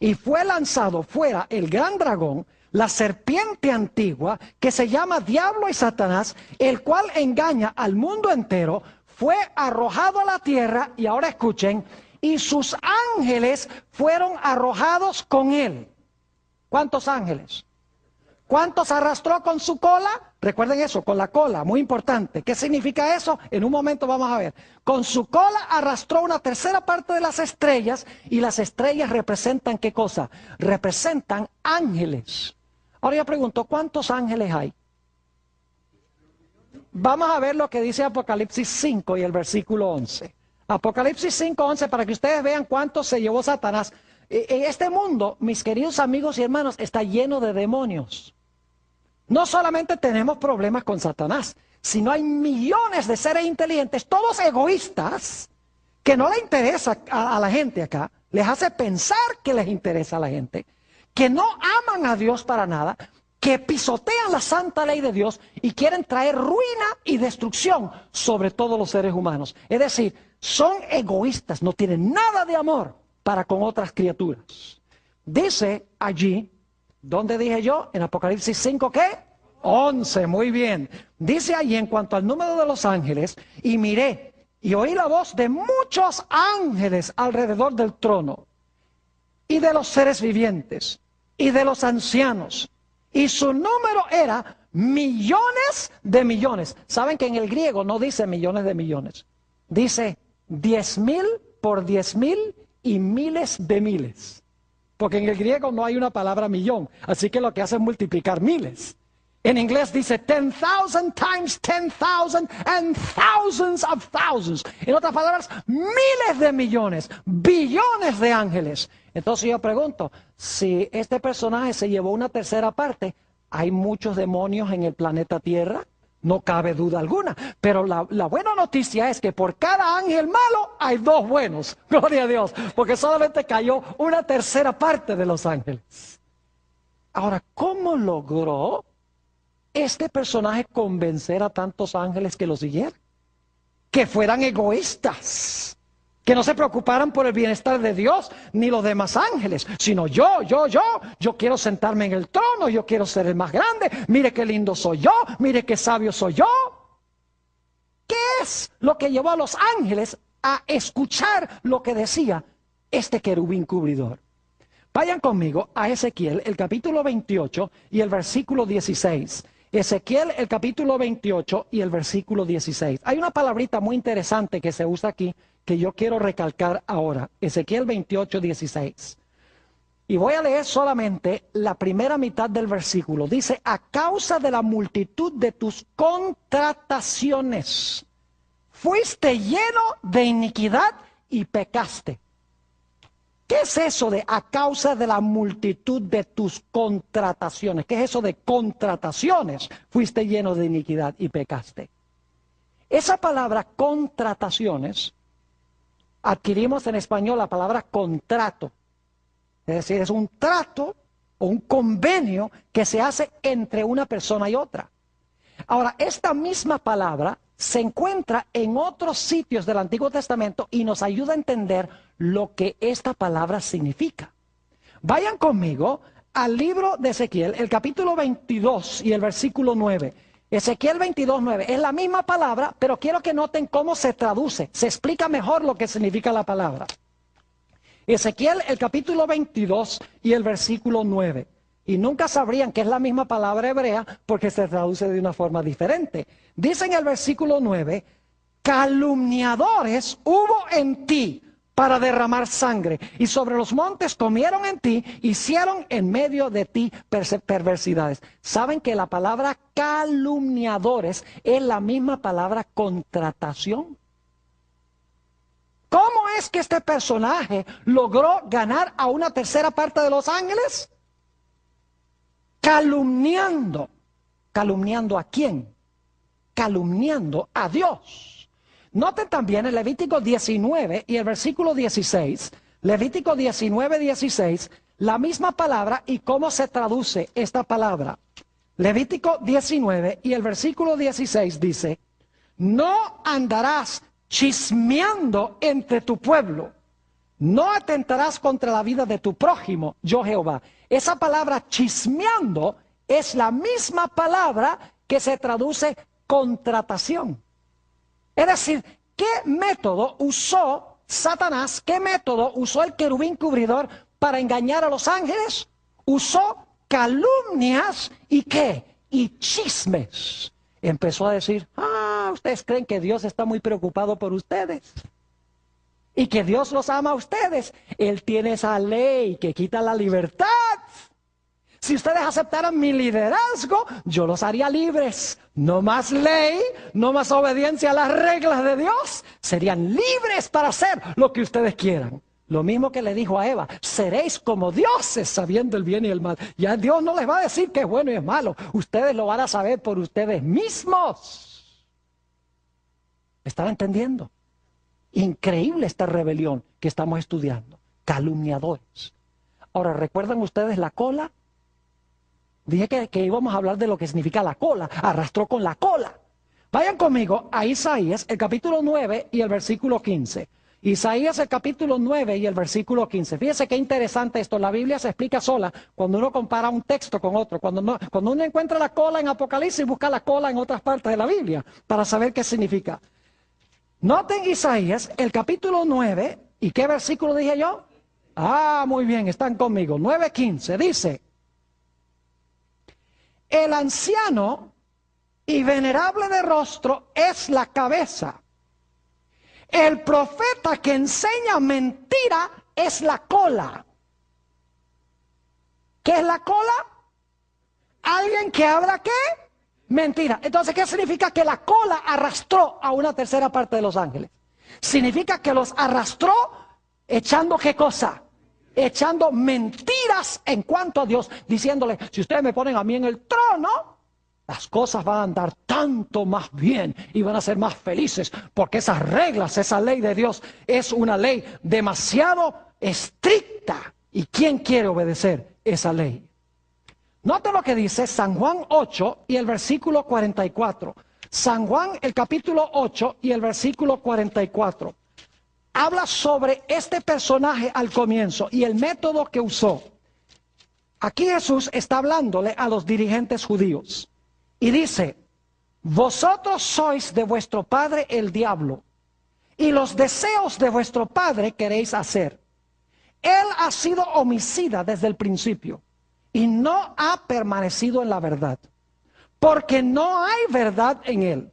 Y fue lanzado fuera el gran dragón, la serpiente antigua, que se llama Diablo y Satanás, el cual engaña al mundo entero. Fue arrojado a la tierra, y ahora escuchen, y sus ángeles fueron arrojados con él. ¿Cuántos ángeles? ¿Cuántos arrastró con su cola? Recuerden eso, con la cola, muy importante. ¿Qué significa eso? En un momento vamos a ver. Con su cola arrastró una tercera parte de las estrellas, y las estrellas representan ¿qué cosa? Representan ángeles. Ahora yo pregunto, ¿cuántos ángeles hay? Vamos a ver lo que dice Apocalipsis 5 y el versículo 11. Apocalipsis 5, 11, para que ustedes vean cuántos se llevó Satanás. En este mundo, mis queridos amigos y hermanos, está lleno de demonios. No solamente tenemos problemas con Satanás, sino hay millones de seres inteligentes, todos egoístas, que no le interesa a la gente acá, les hace pensar que les interesa a la gente, que no aman a Dios para nada, que pisotean la santa ley de Dios y quieren traer ruina y destrucción sobre todos los seres humanos. Es decir, son egoístas, no tienen nada de amor para con otras criaturas. Dice allí, ¿dónde dije yo? En Apocalipsis 5, ¿qué? 11, muy bien. Dice allí en cuanto al número de los ángeles, y miré y oí la voz de muchos ángeles alrededor del trono, y de los seres vivientes, y de los ancianos, y su número era millones de millones. ¿Saben que en el griego no dice millones de millones? Dice 10,000 por 10,000 y miles de miles. Porque en el griego no hay una palabra millón, así que lo que hace es multiplicar miles. En inglés dice 10,000 times 10,000 and thousands of thousands. En otras palabras, miles de millones, billones de ángeles. Entonces yo pregunto, si este personaje se llevó una tercera parte, ¿hay muchos demonios en el planeta Tierra? No cabe duda alguna. Pero la buena noticia es que por cada ángel malo hay dos buenos. Gloria a Dios. Porque solamente cayó una tercera parte de los ángeles. Ahora, ¿cómo logró este personaje convencer a tantos ángeles que lo siguieran? Que fueran egoístas, que no se preocuparan por el bienestar de Dios ni los demás ángeles, sino yo quiero sentarme en el trono, yo quiero ser el más grande, mire qué lindo soy yo, mire qué sabio soy yo. ¿Qué es lo que llevó a los ángeles a escuchar lo que decía este querubín cubridor? Vayan conmigo a Ezequiel, el capítulo 28 y el versículo 16. Ezequiel, el capítulo 28 y el versículo 16. Hay una palabrita muy interesante que se usa aquí, que yo quiero recalcar ahora. Ezequiel 28, 16. Y voy a leer solamente la primera mitad del versículo. Dice, a causa de la multitud de tus contrataciones, fuiste lleno de iniquidad y pecaste. ¿Qué es eso de a causa de la multitud de tus contrataciones? ¿Qué es eso de contrataciones? Fuiste lleno de iniquidad y pecaste. Esa palabra contrataciones, adquirimos en español la palabra contrato. Es decir, es un trato o un convenio que se hace entre una persona y otra. Ahora, esta misma palabra se encuentra en otros sitios del Antiguo Testamento y nos ayuda a entender lo que esta palabra significa. Vayan conmigo al libro de Ezequiel, el capítulo 22 y el versículo 9. Ezequiel 22, 9. Es la misma palabra, pero quiero que noten cómo se traduce. Se explica mejor lo que significa la palabra. Ezequiel, el capítulo 22 y el versículo 9. Y nunca sabrían que es la misma palabra hebrea porque se traduce de una forma diferente. Dice en el versículo 9, calumniadores hubo en ti para derramar sangre, y sobre los montes comieron en ti, hicieron en medio de ti perversidades. ¿Saben que la palabra calumniadores es la misma palabra contratación? ¿Cómo es que este personaje logró ganar a una tercera parte de los ángeles? Calumniando. ¿Calumniando a quién? Calumniando a Dios. Noten también en Levítico 19 y el versículo 16, Levítico 19, 16, la misma palabra y cómo se traduce esta palabra. Levítico 19 y el versículo 16 dice, no andarás chismeando entre tu pueblo, no atentarás contra la vida de tu prójimo, yo Jehová. Esa palabra chismeando es la misma palabra que se traduce contratación. Es decir, ¿qué método usó Satanás? ¿Qué método usó el querubín cubridor para engañar a los ángeles? Usó calumnias y ¿qué? Y chismes. Empezó a decir, ustedes creen que Dios está muy preocupado por ustedes y que Dios los ama a ustedes. Él tiene esa ley que quita la libertad. Si ustedes aceptaran mi liderazgo, yo los haría libres. No más ley, no más obediencia a las reglas de Dios. Serían libres para hacer lo que ustedes quieran. Lo mismo que le dijo a Eva, seréis como dioses sabiendo el bien y el mal. Ya Dios no les va a decir que es bueno y es malo. Ustedes lo van a saber por ustedes mismos. ¿Están entendiendo? Increíble esta rebelión que estamos estudiando. Calumniadores. Ahora, ¿recuerdan ustedes la cola? Dije que íbamos a hablar de lo que significa la cola. Arrastró con la cola. Vayan conmigo a Isaías, el capítulo 9 y el versículo 15. Isaías, el capítulo 9 y el versículo 15. Fíjense qué interesante esto. La Biblia se explica sola cuando uno compara un texto con otro. Cuando uno encuentra la cola en Apocalipsis, busca la cola en otras partes de la Biblia para saber qué significa. Noten Isaías, el capítulo 9. ¿Y qué versículo dije yo? Muy bien, están conmigo. 9:15 dice: el anciano y venerable de rostro es la cabeza. El profeta que enseña mentira es la cola. ¿Qué es la cola? Alguien que habla ¿qué? Mentira. Entonces, ¿qué significa que la cola arrastró a una tercera parte de los ángeles? Significa que los arrastró echando ¿qué cosa? Echando mentiras en cuanto a Dios, diciéndole, si ustedes me ponen a mí en el trono, las cosas van a andar tanto más bien y van a ser más felices, porque esas reglas, esa ley de Dios es una ley demasiado estricta. ¿Y quién quiere obedecer esa ley? Note lo que dice San Juan 8 y el versículo 44. San Juan, el capítulo 8 y el versículo 44. Habla sobre este personaje al comienzo y el método que usó. Aquí Jesús está hablándole a los dirigentes judíos y dice, vosotros sois de vuestro padre el diablo y los deseos de vuestro padre queréis hacer. Él ha sido homicida desde el principio y no ha permanecido en la verdad, porque no hay verdad en él.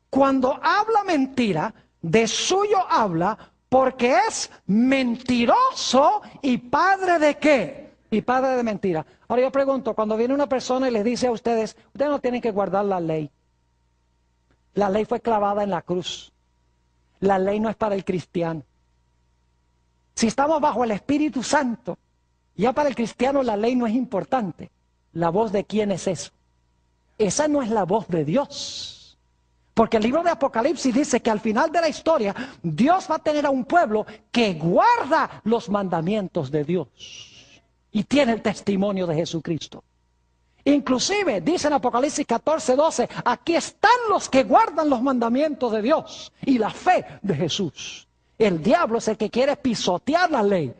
Cuando habla mentira, de suyo habla, porque es mentiroso y padre de ¿qué? Y padre de mentira. Ahora yo pregunto, cuando viene una persona y les dice a ustedes, ustedes no tienen que guardar la ley. La ley fue clavada en la cruz. La ley no es para el cristiano. Si estamos bajo el Espíritu Santo, ya para el cristiano la ley no es importante. ¿La voz de quién es eso? Esa no es la voz de Dios. Porque el libro de Apocalipsis dice que al final de la historia, Dios va a tener a un pueblo que guarda los mandamientos de Dios. Y tiene el testimonio de Jesucristo. Inclusive, dice en Apocalipsis 14:12, aquí están los que guardan los mandamientos de Dios y la fe de Jesús. El diablo es el que quiere pisotear la ley.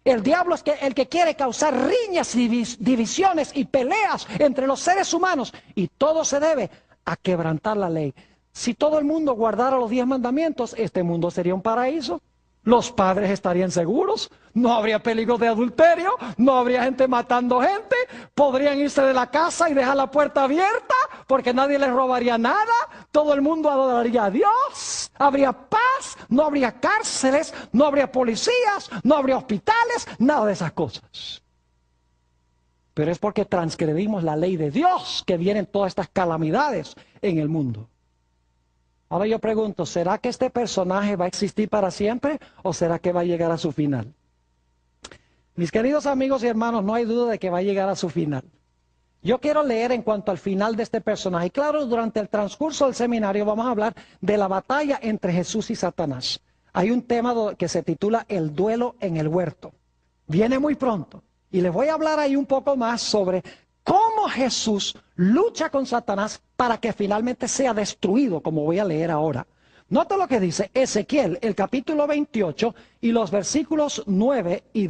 El diablo es el que quiere causar riñas y divisiones y peleas entre los seres humanos. Y todo se debe a quebrantar la ley. Si todo el mundo guardara los 10 mandamientos, este mundo sería un paraíso. Los padres estarían seguros, no habría peligro de adulterio, no habría gente matando gente, podrían irse de la casa y dejar la puerta abierta porque nadie les robaría nada, todo el mundo adoraría a Dios, habría paz, no habría cárceles, no habría policías, no habría hospitales, nada de esas cosas. Pero es porque transgredimos la ley de Dios que vienen todas estas calamidades en el mundo. Ahora yo pregunto, ¿será que este personaje va a existir para siempre o será que va a llegar a su final? Mis queridos amigos y hermanos, no hay duda de que va a llegar a su final. Yo quiero leer en cuanto al final de este personaje. Claro, durante el transcurso del seminario vamos a hablar de la batalla entre Jesús y Satanás. Hay un tema que se titula El duelo en el huerto. Viene muy pronto y les voy a hablar ahí un poco más sobre cómo Jesús lucha con Satanás para que finalmente sea destruido, como voy a leer ahora. Nota lo que dice Ezequiel, el capítulo 28 y los versículos 18 y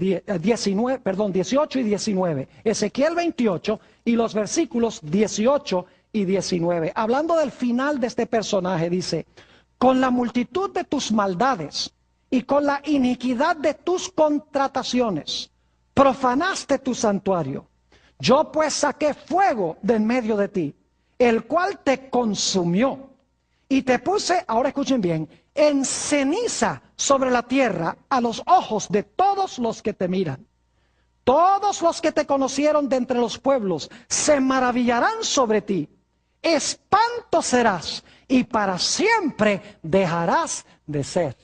19. Ezequiel 28 y los versículos 18 y 19. Hablando del final de este personaje, dice: con la multitud de tus maldades y con la iniquidad de tus contrataciones, profanaste tu santuario. Yo pues saqué fuego de en medio de ti, el cual te consumió. Y te puse, ahora escuchen bien, en ceniza sobre la tierra a los ojos de todos los que te miran. Todos los que te conocieron de entre los pueblos se maravillarán sobre ti. Espanto serás y para siempre dejarás de ser.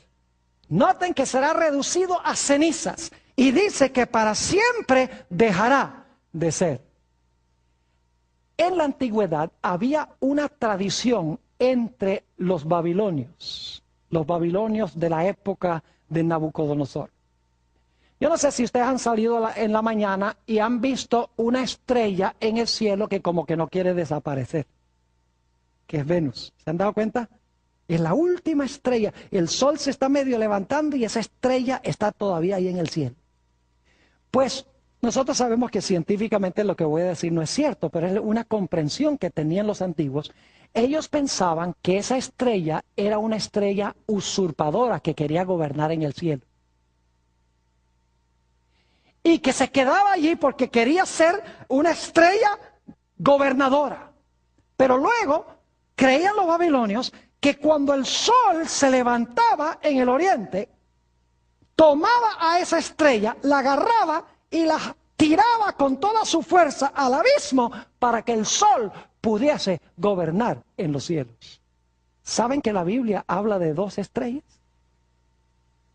Noten que será reducido a cenizas y dice que para siempre dejará de ser. En la antigüedad había una tradición entre los babilonios de la época de Nabucodonosor. Yo no sé si ustedes han salido en la mañana y han visto una estrella en el cielo que como que no quiere desaparecer, que es Venus. ¿Se han dado cuenta? Es la última estrella. El sol se está medio levantando y esa estrella está todavía ahí en el cielo. Pues nosotros sabemos que científicamente lo que voy a decir no es cierto, pero es una comprensión que tenían los antiguos. Ellos pensaban que esa estrella era una estrella usurpadora que quería gobernar en el cielo. Y que se quedaba allí porque quería ser una estrella gobernadora. Pero luego creían los babilonios que cuando el sol se levantaba en el oriente, tomaba a esa estrella, la agarraba y la tiraba con toda su fuerza al abismo para que el sol pudiese gobernar en los cielos. ¿Saben que la Biblia habla de dos estrellas?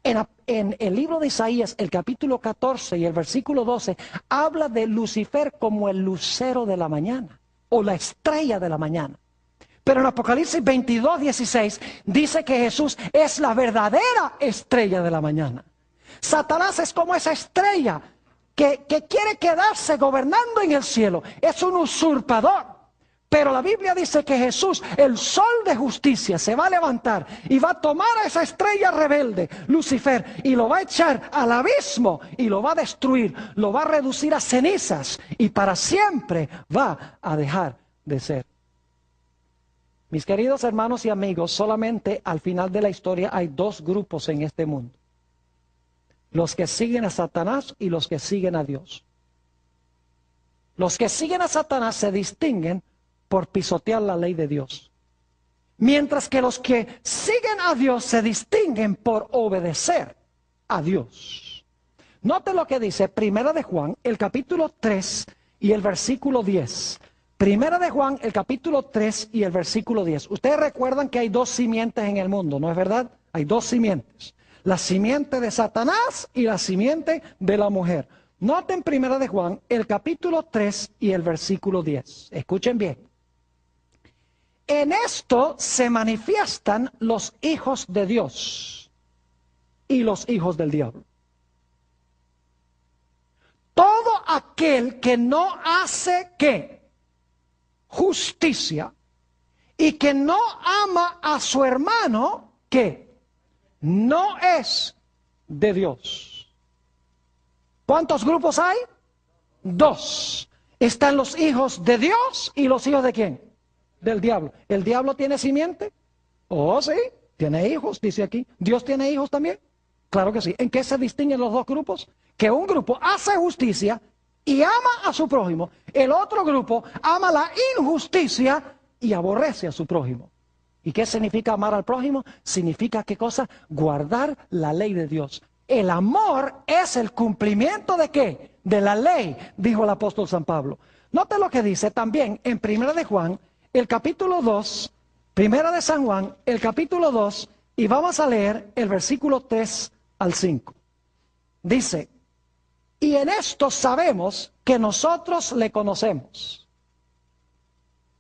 En el libro de Isaías, el capítulo 14 y el versículo 12, habla de Lucifer como el lucero de la mañana, o la estrella de la mañana. Pero en Apocalipsis 22, 16, dice que Jesús es la verdadera estrella de la mañana. Satanás es como esa estrella que quiere quedarse gobernando en el cielo. Es un usurpador. Pero la Biblia dice que Jesús, el sol de justicia, se va a levantar y va a tomar a esa estrella rebelde, Lucifer, y lo va a echar al abismo y lo va a destruir, lo va a reducir a cenizas y para siempre va a dejar de ser. Mis queridos hermanos y amigos, solamente al final de la historia hay dos grupos en este mundo: los que siguen a Satanás y los que siguen a Dios. Los que siguen a Satanás se distinguen por pisotear la ley de Dios, mientras que los que siguen a Dios se distinguen por obedecer a Dios. Note lo que dice Primera de Juan, el capítulo 3 y el versículo 10. Primera de Juan, el capítulo 3 y el versículo 10. Ustedes recuerdan que hay dos simientes en el mundo, ¿no es verdad? Hay dos simientes: la simiente de Satanás y la simiente de la mujer. Noten Primera de Juan, el capítulo 3 y el versículo 10. Escuchen bien. En esto se manifiestan los hijos de Dios y los hijos del diablo. Todo aquel que no hace ¿qué? Justicia, y que no ama a su hermano, ¿qué? No es de Dios. ¿Cuántos grupos hay? Dos. Están los hijos de Dios y los hijos de ¿quién? Del diablo. ¿El diablo tiene simiente? Oh, sí, tiene hijos, dice aquí. ¿Dios tiene hijos también? Claro que sí. ¿En qué se distinguen los dos grupos? Que un grupo hace justicia y ama a su prójimo. El otro grupo ama la injusticia y aborrece a su prójimo. ¿Y qué significa amar al prójimo? Significa, ¿qué cosa? Guardar la ley de Dios. El amor es el cumplimiento ¿de qué? De la ley, dijo el apóstol San Pablo. Note lo que dice también en 1 de Juan, el capítulo 2, 1 de San Juan, el capítulo 2, y vamos a leer el versículo 3 al 5. Dice, y en esto sabemos que nosotros le conocemos,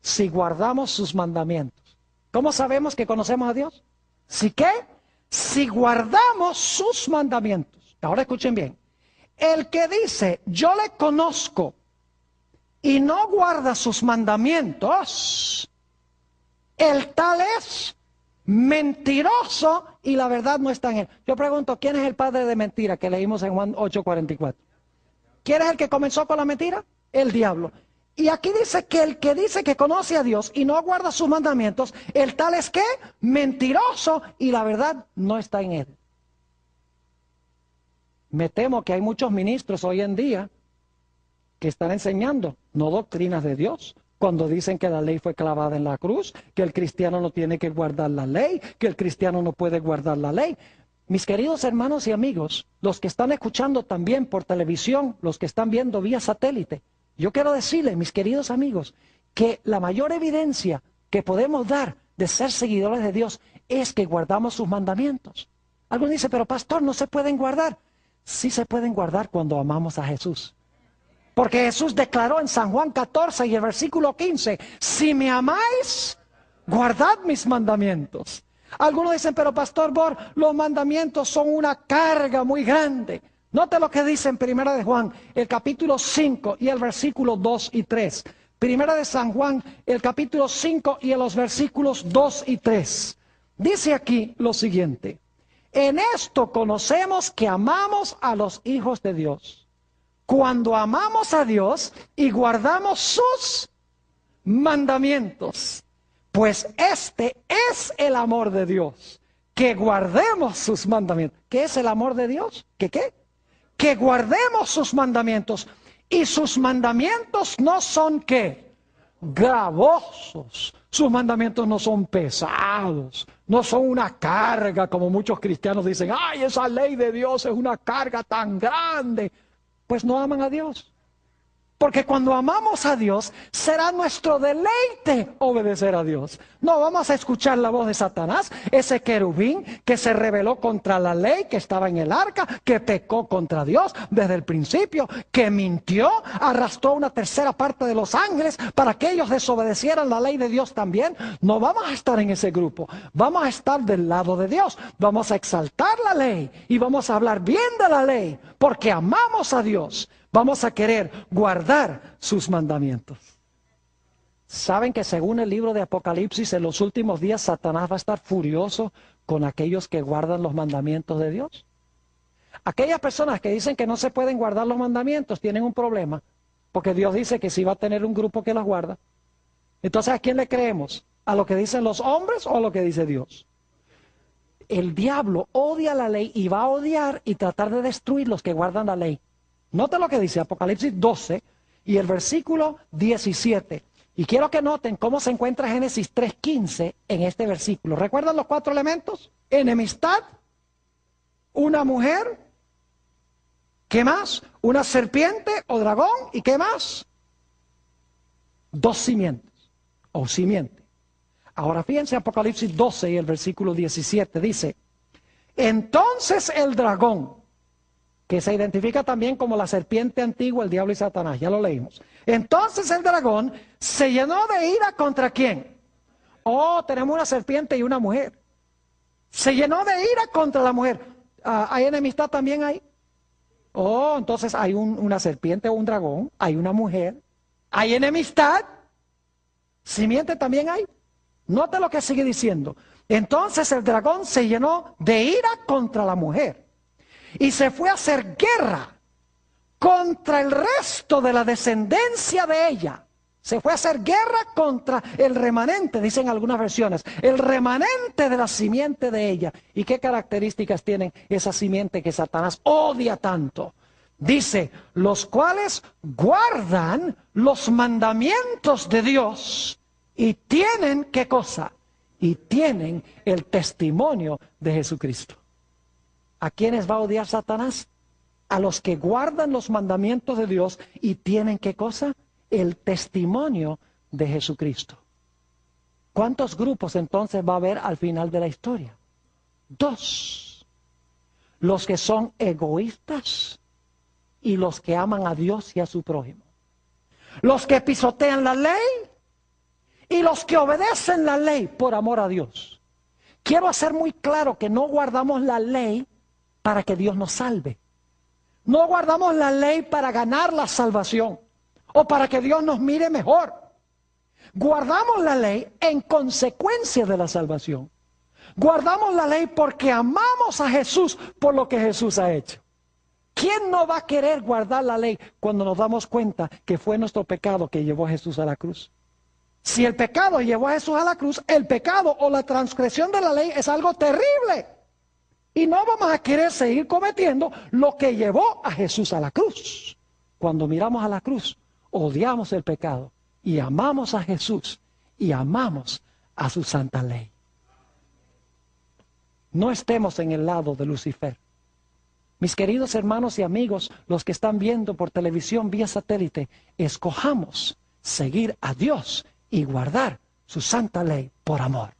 si guardamos sus mandamientos. ¿Cómo sabemos que conocemos a Dios? ¿Si qué? Si guardamos sus mandamientos. Ahora escuchen bien. El que dice, yo le conozco y no guarda sus mandamientos, el tal es mentiroso y la verdad no está en él. Yo pregunto, ¿quién es el padre de mentira que leímos en Juan 8:44? ¿Quién es el que comenzó con la mentira? El diablo. Y aquí dice que conoce a Dios y no guarda sus mandamientos, el tal es que mentiroso y la verdad no está en él. Me temo que hay muchos ministros hoy en día que están enseñando no doctrinas de Dios, cuando dicen que la ley fue clavada en la cruz, que el cristiano no tiene que guardar la ley, que el cristiano no puede guardar la ley. Mis queridos hermanos y amigos, los que están escuchando también por televisión, los que están viendo vía satélite, yo quiero decirles, mis queridos amigos, que la mayor evidencia que podemos dar de ser seguidores de Dios es que guardamos sus mandamientos. Alguien dice, pero pastor, ¿no se pueden guardar? Sí se pueden guardar cuando amamos a Jesús. Porque Jesús declaró en San Juan 14 y el versículo 15, si me amáis, guardad mis mandamientos. Algunos dicen, pero pastor Bor, los mandamientos son una carga muy grande. Note lo que dice en 1 de Juan, el capítulo 5 y el versículo 2 y 3. 1 de San Juan, el capítulo 5 y en los versículos 2 y 3. Dice aquí lo siguiente, en esto conocemos que amamos a los hijos de Dios, cuando amamos a Dios y guardamos sus mandamientos. Pues este es el amor de Dios, que guardemos sus mandamientos. ¿Qué es el amor de Dios? ¿Qué qué? Que guardemos sus mandamientos. Y sus mandamientos no son ¿qué? Gravosos. Sus mandamientos no son pesados, no son una carga como muchos cristianos dicen, ¡ay, esa ley de Dios es una carga tan grande! Pues no aman a Dios. Porque cuando amamos a Dios, será nuestro deleite obedecer a Dios. No vamos a escuchar la voz de Satanás, ese querubín que se rebeló contra la ley, que estaba en el arca, que pecó contra Dios desde el principio, que mintió, arrastró una tercera parte de los ángeles para que ellos desobedecieran la ley de Dios también. No vamos a estar en ese grupo, vamos a estar del lado de Dios, vamos a exaltar la ley y vamos a hablar bien de la ley, porque amamos a Dios. Vamos a querer guardar sus mandamientos. ¿Saben que según el libro de Apocalipsis, en los últimos días Satanás va a estar furioso con aquellos que guardan los mandamientos de Dios? Aquellas personas que dicen que no se pueden guardar los mandamientos tienen un problema, porque Dios dice que sí va a tener un grupo que los guarda. Entonces, ¿a quién le creemos? ¿A lo que dicen los hombres o a lo que dice Dios? El diablo odia la ley y va a odiar y tratar de destruir los que guardan la ley. Note lo que dice Apocalipsis 12 y el versículo 17. Y quiero que noten cómo se encuentra Génesis 3:15 en este versículo. ¿Recuerdan los 4 elementos? Enemistad, una mujer, ¿qué más? Una serpiente o dragón, ¿y qué más? 2 simientes o simiente. Ahora fíjense Apocalipsis 12 y el versículo 17 dice, entonces el dragón, que se identifica también como la serpiente antigua, el diablo y Satanás, ya lo leímos. Entonces el dragón se llenó de ira ¿contra quién? Oh, tenemos una serpiente y una mujer. Se llenó de ira contra la mujer. ¿Hay enemistad también ahí? Oh, entonces hay una serpiente o un dragón, hay una mujer, hay enemistad. ¿Simiente también hay? Note lo que sigue diciendo. Entonces el dragón se llenó de ira contra la mujer y se fue a hacer guerra contra el resto de la descendencia de ella. Se fue a hacer guerra contra el remanente, dicen algunas versiones, el remanente de la simiente de ella. ¿Y qué características tienen esa simiente que Satanás odia tanto? Dice, los cuales guardan los mandamientos de Dios y tienen, ¿qué cosa? Y tienen el testimonio de Jesucristo. ¿A quiénes va a odiar Satanás? A los que guardan los mandamientos de Dios y tienen, ¿qué cosa? El testimonio de Jesucristo. ¿Cuántos grupos entonces va a haber al final de la historia? 2. Los que son egoístas y los que aman a Dios y a su prójimo. Los que pisotean la ley y los que obedecen la ley por amor a Dios. Quiero hacer muy claro que no guardamos la ley para que Dios nos salve. No guardamos la ley para ganar la salvación o para que Dios nos mire mejor. Guardamos la ley en consecuencia de la salvación. Guardamos la ley porque amamos a Jesús por lo que Jesús ha hecho. ¿Quién no va a querer guardar la ley cuando nos damos cuenta que fue nuestro pecado que llevó a Jesús a la cruz? Si el pecado llevó a Jesús a la cruz, el pecado o la transgresión de la ley es algo terrible. Y no vamos a querer seguir cometiendo lo que llevó a Jesús a la cruz. Cuando miramos a la cruz, odiamos el pecado y amamos a Jesús y amamos a su santa ley. No estemos en el lado de Lucifer. Mis queridos hermanos y amigos, los que están viendo por televisión vía satélite, escojamos seguir a Dios y guardar su santa ley por amor.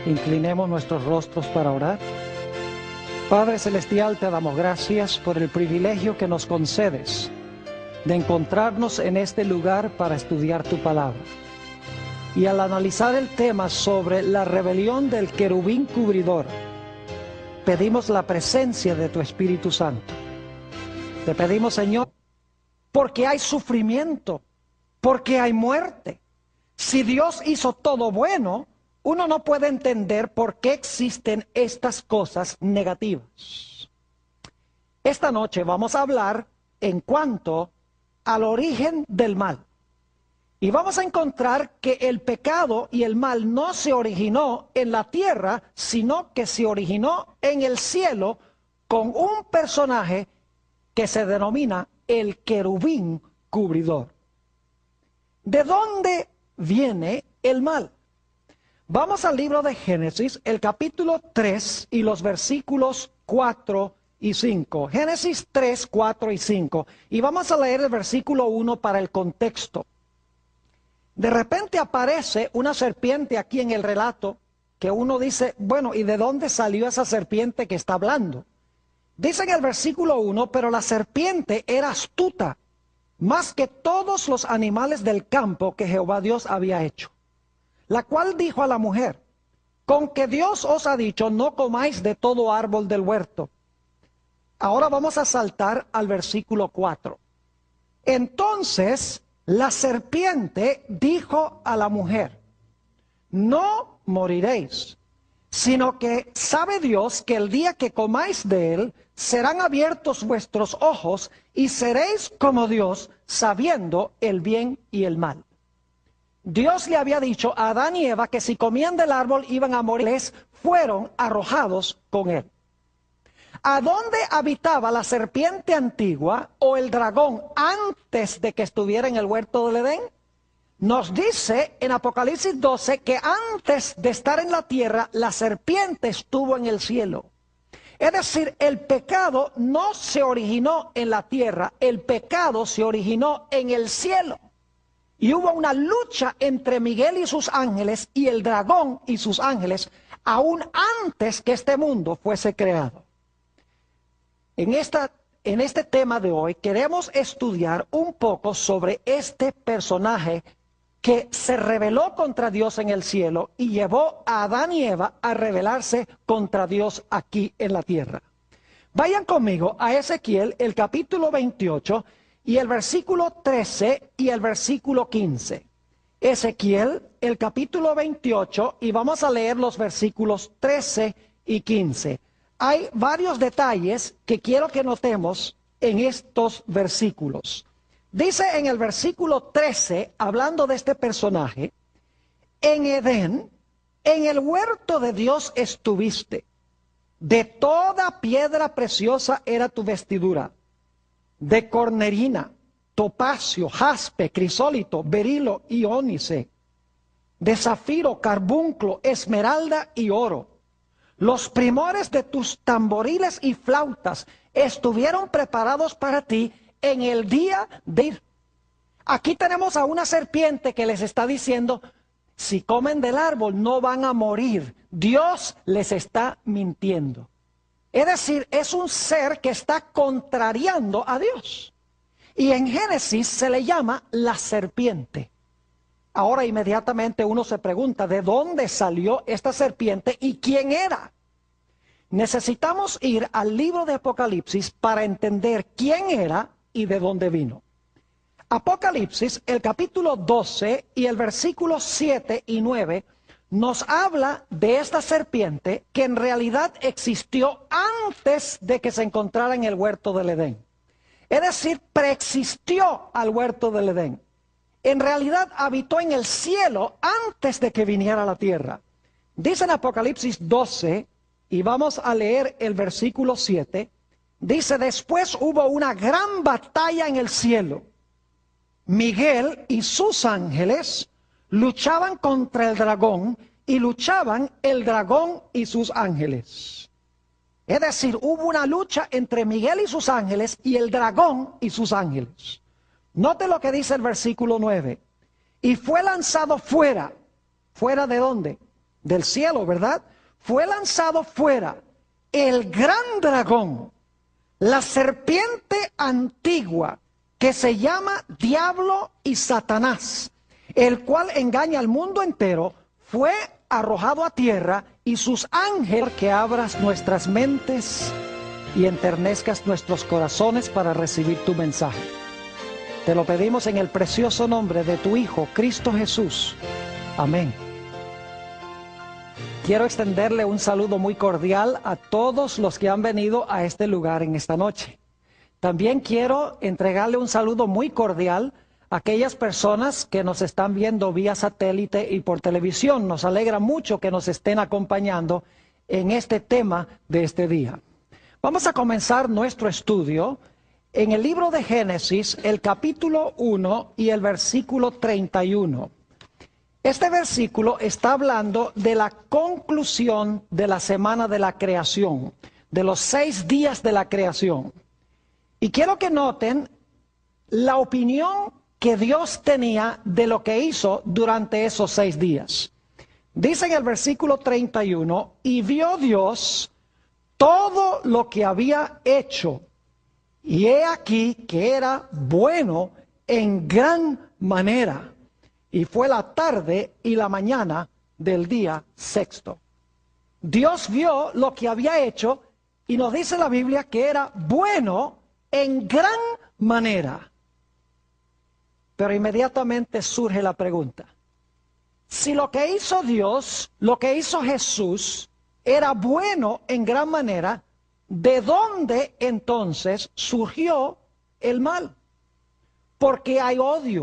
Inclinemos nuestros rostros para orar. Padre Celestial, te damos gracias por el privilegio que nos concedes de encontrarnos en este lugar para estudiar tu palabra. Y al analizar el tema sobre la rebelión del querubín cubridor, pedimos la presencia de tu Espíritu Santo. Te pedimos, Señor, porque hay sufrimiento, porque hay muerte. Si Dios hizo todo bueno, uno no puede entender por qué existen estas cosas negativas. Esta noche vamos a hablar en cuanto al origen del mal. Y vamos a encontrar que el pecado y el mal no se originó en la tierra, sino que se originó en el cielo con un personaje que se denomina el querubín cubridor. ¿De dónde viene el mal? Vamos al libro de Génesis, el capítulo 3 y los versículos 4 y 5. Génesis 3, 4 y 5. Y vamos a leer el versículo 1 para el contexto. De repente aparece una serpiente aquí en el relato que uno dice, bueno, ¿y de dónde salió esa serpiente que está hablando? Dice en el versículo 1, pero la serpiente era astuta, más que todos los animales del campo que Jehová Dios había hecho. La cual dijo a la mujer, con que Dios os ha dicho, no comáis de todo árbol del huerto. Ahora vamos a saltar al versículo 4. Entonces la serpiente dijo a la mujer, no moriréis, sino que sabe Dios que el día que comáis de él, serán abiertos vuestros ojos y seréis como Dios, sabiendo el bien y el mal. Dios le había dicho a Adán y Eva que si comían del árbol iban a morir, les fueron arrojados con él. ¿A dónde habitaba la serpiente antigua o el dragón antes de que estuviera en el huerto del Edén? Nos dice en Apocalipsis 12 que antes de estar en la tierra, la serpiente estuvo en el cielo. Es decir, el pecado no se originó en la tierra, el pecado se originó en el cielo. Y hubo una lucha entre Miguel y sus ángeles y el dragón y sus ángeles, aún antes que este mundo fuese creado. En este tema de hoy queremos estudiar un poco sobre este personaje que se rebeló contra Dios en el cielo y llevó a Adán y Eva a rebelarse contra Dios aquí en la tierra. Vayan conmigo a Ezequiel, el capítulo 28, y el versículo 13 y el versículo 15. Ezequiel, el capítulo 28, y vamos a leer los versículos 13 y 15. Hay varios detalles que quiero que notemos en estos versículos. Dice en el versículo 13, hablando de este personaje, en Edén, en el huerto de Dios estuviste, de toda piedra preciosa era tu vestidura, de cornerina, topacio, jaspe, crisólito, berilo y ónice, de zafiro, carbunclo, esmeralda y oro. Los primores de tus tamboriles y flautas estuvieron preparados para ti en el día de ir. Aquí tenemos a una serpiente que les está diciendo, si comen del árbol no van a morir. Dios les está mintiendo. Es decir, es un ser que está contrariando a Dios. Y en Génesis se le llama la serpiente. Ahora inmediatamente uno se pregunta, ¿de dónde salió esta serpiente y quién era? Necesitamos ir al libro de Apocalipsis para entender quién era y de dónde vino. Apocalipsis, el capítulo 12 y el versículo 7 y 9, nos habla de esta serpiente que en realidad existió antes de que se encontrara en el huerto del Edén. Es decir, preexistió al huerto del Edén. En realidad habitó en el cielo antes de que viniera a la tierra. Dice en Apocalipsis 12, y vamos a leer el versículo 7, dice, después hubo una gran batalla en el cielo. Miguel y sus ángeles luchaban contra el dragón y luchaban el dragón y sus ángeles. Es decir, hubo una lucha entre Miguel y sus ángeles y el dragón y sus ángeles. Note lo que dice el versículo 9. Y fue lanzado fuera. ¿Fuera de dónde? Del cielo, ¿verdad? Fue lanzado fuera el gran dragón, la serpiente antigua, que se llama Diablo y Satanás, el cual engaña al mundo entero, fue arrojado a tierra y sus ángeles. Que abras nuestras mentes y enternezcas nuestros corazones para recibir tu mensaje. Te lo pedimos en el precioso nombre de tu Hijo, Cristo Jesús. Amén. Quiero extenderle un saludo muy cordial a todos los que han venido a este lugar en esta noche. También quiero entregarle un saludo muy cordial a aquellas personas que nos están viendo vía satélite y por televisión. Nos alegra mucho que nos estén acompañando en este tema de este día. Vamos a comenzar nuestro estudio en el libro de Génesis, el capítulo 1 y el versículo 31. Este versículo está hablando de la conclusión de la semana de la creación, de los 6 días de la creación. Y quiero que noten la opinión que Dios tenía de lo que hizo durante esos 6 días. Dice en el versículo 31, y vio Dios todo lo que había hecho, y he aquí que era bueno en gran manera. Y fue la tarde y la mañana del día sexto. Dios vio lo que había hecho y nos dice la Biblia que era bueno en gran manera. Pero inmediatamente surge la pregunta. Si lo que hizo Dios, lo que hizo Jesús, era bueno en gran manera, ¿de dónde entonces surgió el mal? Porque hay odio.